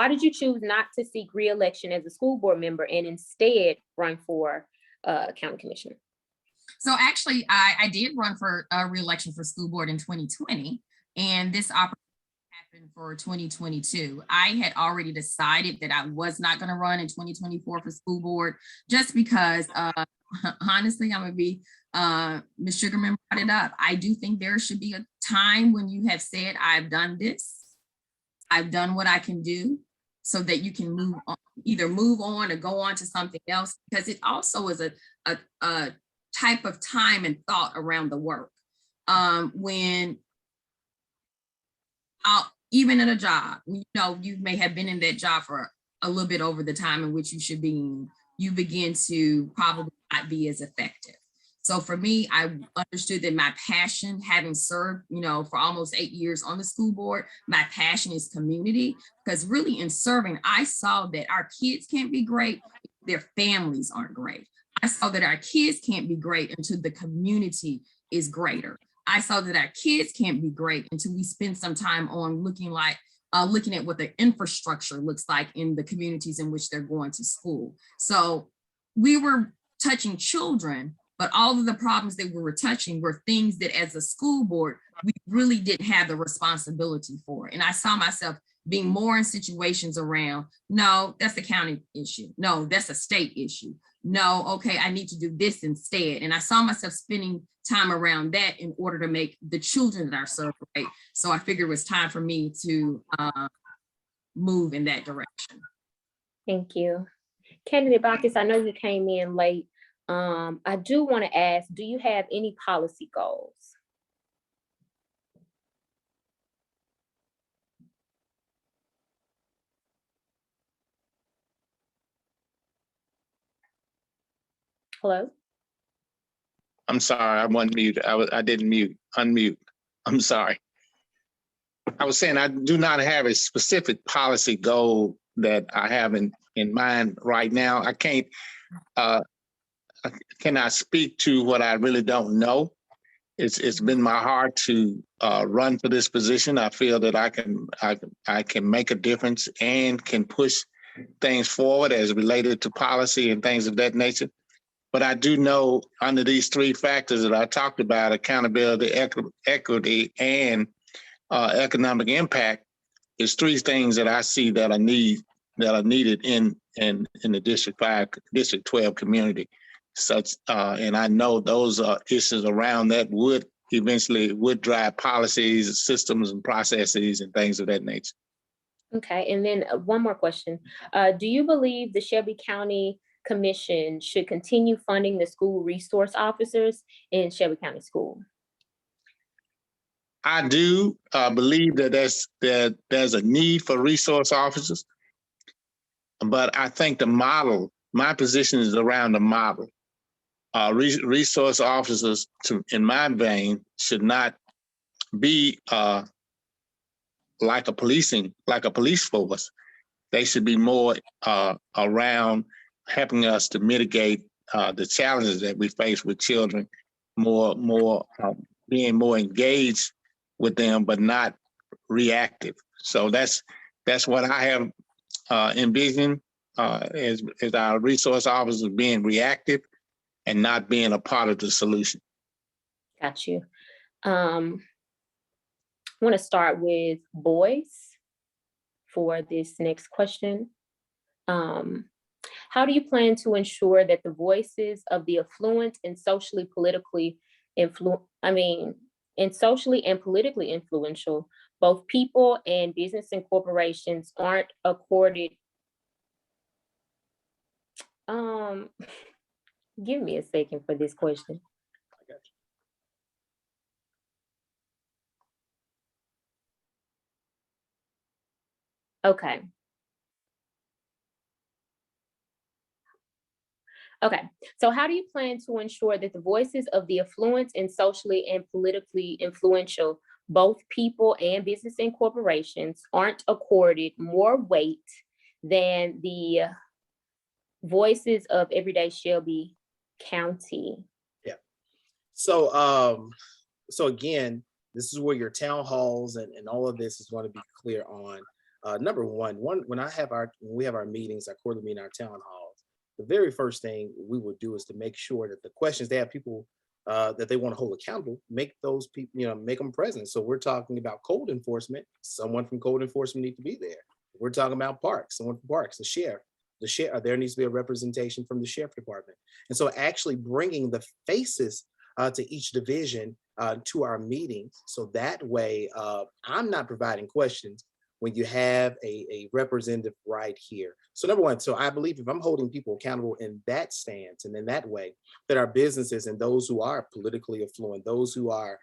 did you choose not to seek re-election as a school board member and instead run for county commissioner? So actually, I did run for a re-election for school board in 2020, and this opportunity happened for 2022. I had already decided that I was not going to run in 2024 for school board, just because, honestly, I'm going to be, Ms. Sugarman brought it up. I do think there should be a time when you have said, I've done this, I've done what I can do, so that you can move on, either move on or go on to something else, because it also is a type of time and thought around the work. When even in a job, you know, you may have been in that job for a little bit over the time in which you should be in, you begin to probably not be as effective. So for me, I understood that my passion, having served, you know, for almost 8 years on the school board, my passion is community, because really in serving, I saw that our kids can't be great if their families aren't great. I saw that our kids can't be great until the community is greater. I saw that our kids can't be great until we spend some time on looking at what the infrastructure looks like in the communities in which they're going to school. So we were touching children, but all of the problems that we were touching were things that as a school board, we really didn't have the responsibility for. And I saw myself being more in situations around, no, that's a county issue. No, that's a state issue. No, okay, I need to do this instead. And I saw myself spending time around that in order to make the children that are served right. So I figured it was time for me to move in that direction. Thank you. Candidate Bacchus, I know you came in late. I do want to ask, do you have any policy goals? Hello? I'm sorry, I wasn't mute. I didn't unmute. I'm sorry. I was saying I do not have a specific policy goal that I have in mind right now. I cannot speak to what I really don't know. It's been my heart to run for this position. I feel that I can make a difference and can push things forward as related to policy and things of that nature. But I do know under these three factors that I talked about, accountability, equity, and economic impact, is three things that I see that are needed in the District 5, District 12 community. And I know those are issues around that would eventually drive policies, systems, and processes and things of that nature. Okay, and then one more question. Do you believe the Shelby County Commission should continue funding the school resource officers in Shelby County School? I do believe that there's a need for resource officers, but I think the model, my position is around the model. Resource officers, in my vein, should not be like a police force. They should be more around helping us to mitigate the challenges that we face with children, being more engaged with them, but not reactive. So that's what I have envisioned as our resource officers being reactive and not being a part of the solution. Got you. I want to start with boys for this next question. How do you plan to ensure that the voices of the affluent and socially and politically influential, both people and business and corporations, aren't accorded? Give me a second for this question. I got you. Okay. Okay, so how do you plan to ensure that the voices of the affluent and socially and politically influential, both people and business and corporations, aren't accorded more weight than the voices of everyday Shelby County? Yeah. So again, this is where your town halls and all of this is going to be clear on. Number one, when we have our meetings, our quarterly meeting, our town halls, the very first thing we will do is to make sure that the questions they have people that they want to hold accountable, make those people, make them present. So we're talking about code enforcement. Someone from code enforcement need to be there. We're talking about parks, someone from parks, the sheriff. There needs to be a representation from the sheriff department. And so actually bringing the faces to each division to our meetings. So that way I'm not providing questions when you have a representative right here. So number one, so I believe if I'm holding people accountable in that stance and in that way, that our businesses and those who are politically affluent, those who are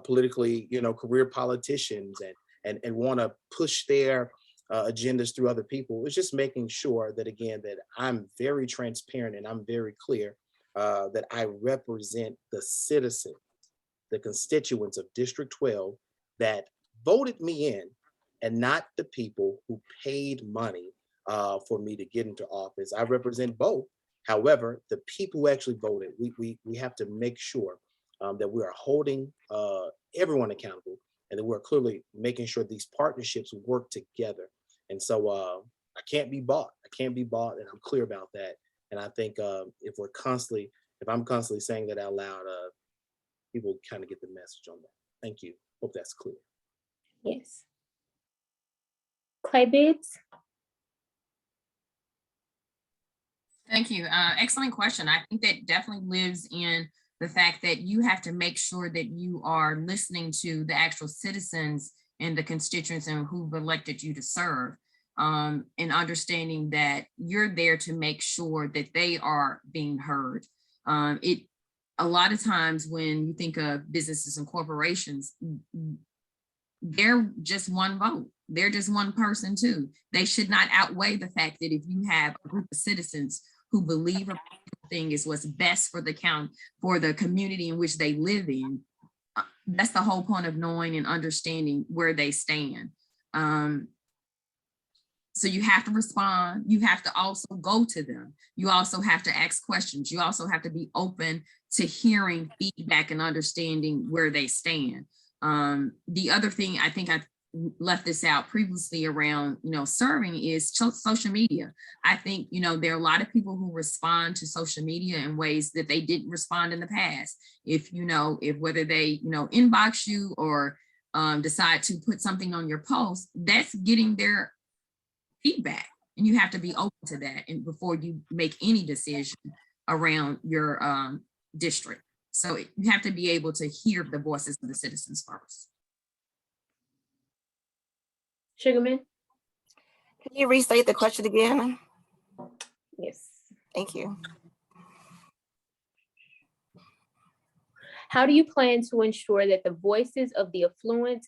politically, career politicians and want to push their agendas through other people, it's just making sure that, again, that I'm very transparent and I'm very clear that I represent the citizens, the constituents of District 12 that voted me in, and not the people who paid money for me to get into office. I represent both. However, the people who actually voted, we have to make sure that we are holding everyone accountable and that we're clearly making sure these partnerships work together. And so I can't be bought. And I'm clear about that. And I think if I'm constantly saying that out loud, people kind of get the message on that. Thank you. Hope that's clear. Yes. Clay Bibbs? Thank you. Excellent question. I think that definitely lives in the fact that you have to make sure that you are listening to the actual citizens and the constituents and who've elected you to serve, and understanding that you're there to make sure that they are being heard. A lot of times when you think of businesses and corporations, they're just one vote. They're just one person too. They should not outweigh the fact that if you have a group of citizens who believe a thing is what's best for the county, for the community in which they live in, that's the whole point of knowing and understanding where they stand. So you have to respond. You have to also go to them. You also have to ask questions. You also have to be open to hearing feedback and understanding where they stand. The other thing I think I left this out previously around, serving is social media. I think, there are a lot of people who respond to social media in ways that they didn't respond in the past. If whether they, inbox you or decide to put something on your post, that's getting their feedback. And you have to be open to that and before you make any decision around your district. So you have to be able to hear the voices of the citizens first. Sugarman? Can you restate the question again? Yes. Thank you. How do you plan to ensure that the voices of the affluent,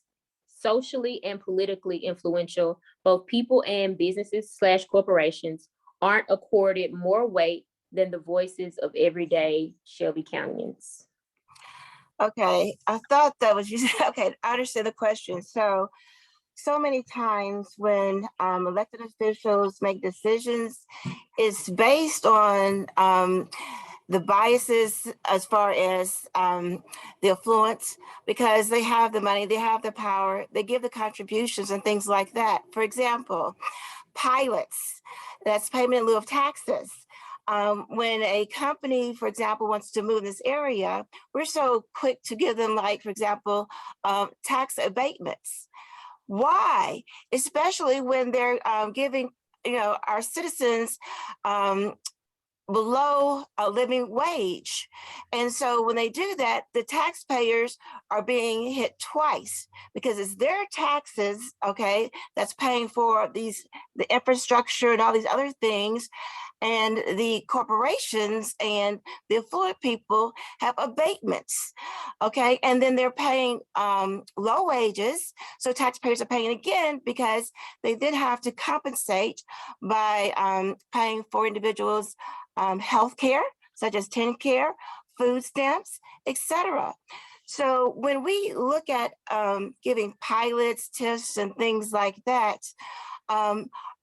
socially and politically influential, both people and businesses/corporations, aren't accorded more weight than the voices of everyday Shelby Countyans? Okay, I thought that was you. Okay, I understand the question. So many times when elected officials make decisions, it's based on the biases as far as the affluence, because they have the money, they have the power, they give the contributions and things like that. For example, pilots, that's payment in lieu of taxes. When a company, for example, wants to move in this area, we're so quick to give them, like, for example, tax abatements. Why? Especially when they're giving, our citizens below a living wage. And so when they do that, the taxpayers are being hit twice because it's their taxes, okay, that's paying for the infrastructure and all these other things. And the corporations and the affluent people have abatements, okay? And then they're paying low wages. So taxpayers are paying again because they then have to compensate by paying for individuals' health care, such as TN care, food stamps, etc. So when we look at giving pilots, tips, and things like that,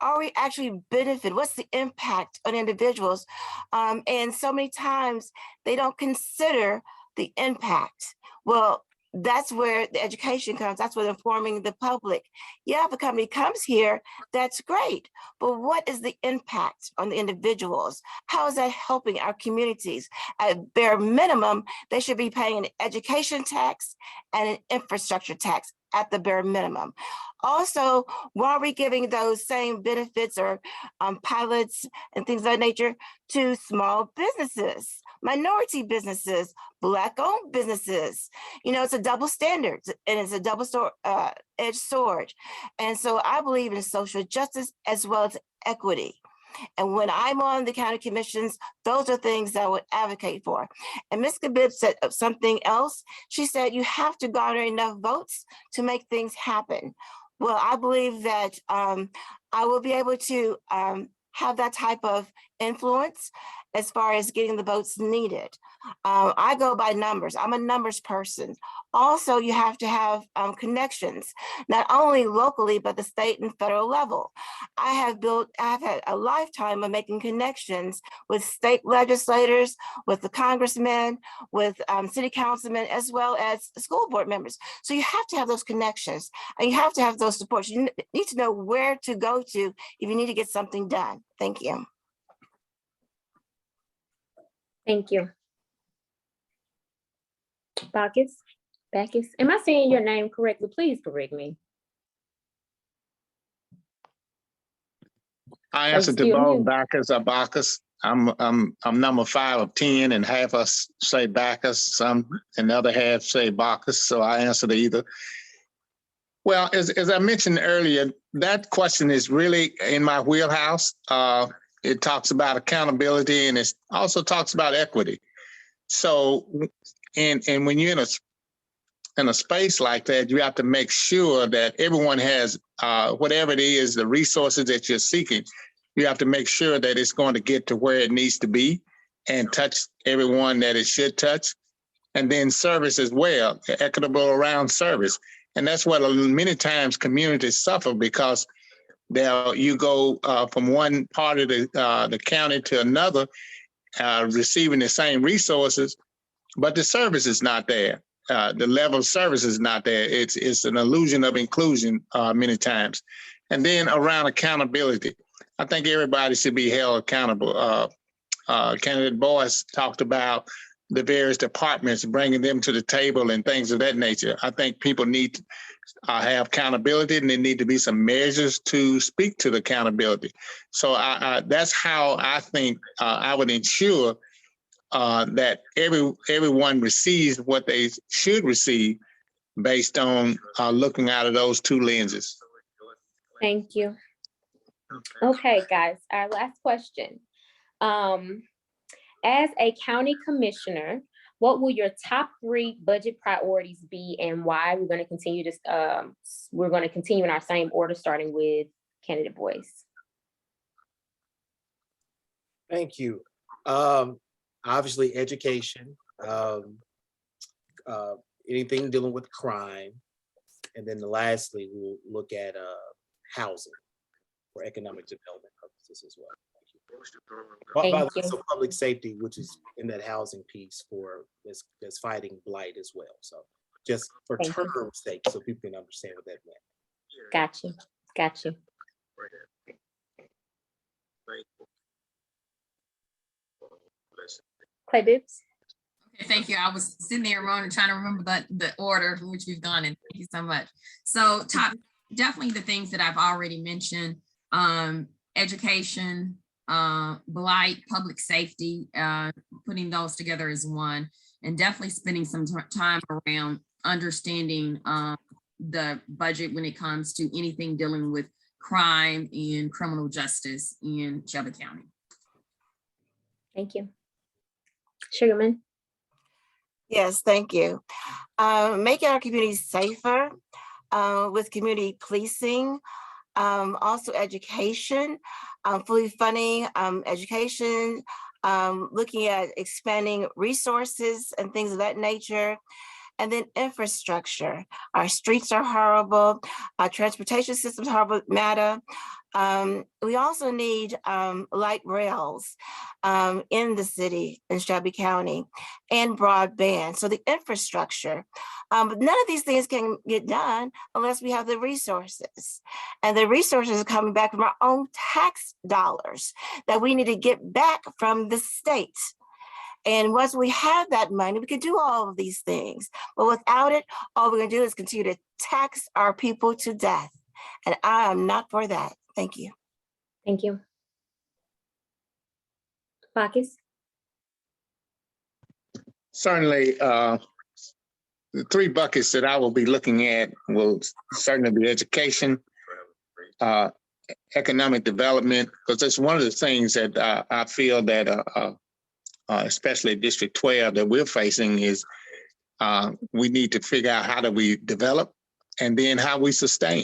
are we actually benefit? What's the impact on individuals? And so many times they don't consider the impact. Well, that's where the education comes. That's where informing the public. Yeah, if a company comes here, that's great. But what is the impact on the individuals? How is that helping our communities? At bare minimum, they should be paying an education tax and an infrastructure tax at the bare minimum. Also, why are we giving those same benefits or pilots and things of that nature to small businesses, minority businesses, Black-owned businesses? You know, it's a double standard and it's a double-edged sword. And so I believe in social justice as well as equity. And when I'm on the county commissions, those are things that I would advocate for. And Ms. Kabib said something else. She said, you have to garner enough votes to make things happen. Well, I believe that I will be able to have that type of influence as far as getting the votes needed. I go by numbers. I'm a numbers person. Also, you have to have connections, not only locally, but the state and federal level. I've had a lifetime of making connections with state legislators, with the congressmen, with city councilmen, as well as school board members. So you have to have those connections and you have to have those supports. You need to know where to go to if you need to get something done. Thank you. Thank you. Bacchus? Am I saying your name correctly? Please correct me. I you answered to still both mute? Bacchus or Bacchus. I'm number 5 of 10, and half us say Bacchus, some and the other half say Bacchus. So I answer to either. Well, as I mentioned earlier, that question is really in my wheelhouse. It talks about accountability and it also talks about equity. So, and when you're in a space like that, you have to make sure that everyone has whatever it is, the resources that you're seeking. You have to make sure that it's going to get to where it needs to be and touch everyone that it should touch. And then service as well, equitable around service. And that's what many times communities suffer, because you go from one part of the county to another, receiving the same resources, but the service is not there. The level of service is not there. It's an illusion of inclusion many times. And then around accountability, I think everybody should be held accountable. Candidate Boyce talked about the various departments, bringing them to the table and things of that nature. I think people need to have accountability, and there need to be some measures to speak to the accountability. So that's how I think I would ensure that everyone receives what they should receive based on looking out of those two lenses. Thank you. Okay, guys, our last question. As a county commissioner, what will your top 3 budget priorities be, and why? We're going to continue this. We're going to continue in our same order, starting with candidate Boyce. Thank you. Obviously, education, anything dealing with crime, and then lastly, we'll look at housing for economic development purposes as well. By the way, so public safety, which is in that housing piece for that's fighting blight as well. So just for term's sake, so people can understand what that meant. Got you. Clay Bibbs. Okay, thank you. I was sitting there trying to remember the order in which we've gone, and thank you so much. So definitely the things that I've already mentioned, education, blight, public safety, putting those together as one, and definitely spending some time around understanding the budget when it comes to anything dealing with crime and criminal justice in Shelby County. Thank you. Sugarman. Yes, thank you. Making our communities safer with community policing, also education, fully funding education, looking at expanding resources and things of that nature, And then infrastructure. Our streets are horrible. Our transportation systems horrible matter. We also need light rails in the city, in Shelby County, and broadband. So the infrastructure. But none of these things can get done unless we have the resources. And the resources are coming back from our own tax dollars that we need to get back from the state. And once we have that money, we can do all of these things. But without it, all we're gonna do is continue to tax our people to death. And I am not for that. Thank you. Thank you. Marcus? Certainly, the three buckets that I will be looking at will certainly be education, economic development, because that's one of the things that I feel that especially District 12 that we're facing is we need to figure out how do we develop and then how we sustain.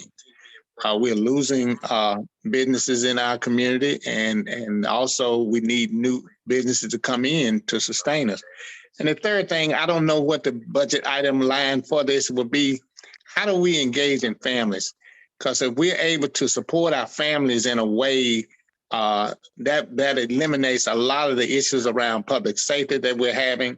We're losing businesses in our community, and also we need new businesses to come in to sustain us. And the third thing, I don't know what the budget item line for this will be. How do we engage in families? Because if we're able to support our families in a way that eliminates a lot of the issues around public safety that we're having.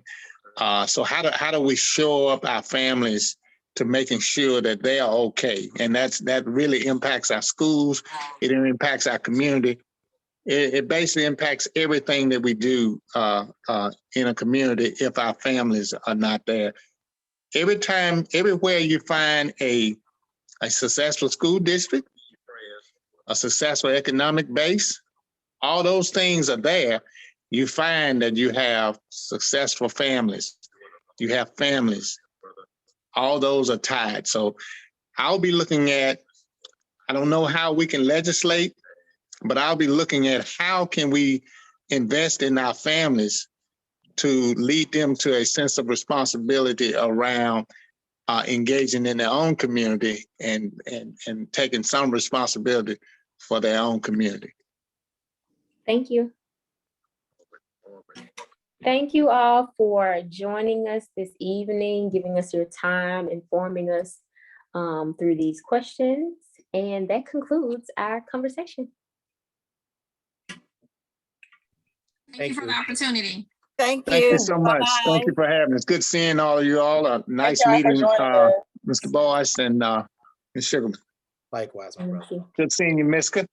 So how do we show up our families to making sure that they are okay? And that really impacts our schools. It impacts our community. It basically impacts everything that we do in a community if our families are not there. Everywhere you find a successful school district, a successful economic base, all those things are there. You find that you have successful families. You have families. All those are tied. So I'll be looking at, I don't know how we can legislate, but I'll be looking at how can we invest in our families to lead them to a sense of responsibility around engaging in their own community and taking some responsibility for their own community. Thank you. Thank you all for joining us this evening, giving us your time, informing us through these questions. And that concludes our conversation. Thank you for the opportunity. Thank you. Thank you so much. Bye-bye. Thank you for having us. Good seeing all of you all. A nice y'all for meeting, joining us. Mr. Boyce and Ms. Sugarman. Likewise, my Thank brother. you. Good seeing you, Miska.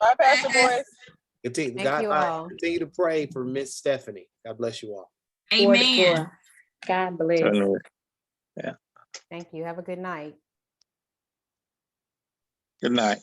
Bye, Pastor Boyce. Continue, Thank you all. continue to pray for Miss Stephanie. God bless you all. Amen. God bless. Yeah. Thank you. Have a good night. Good night.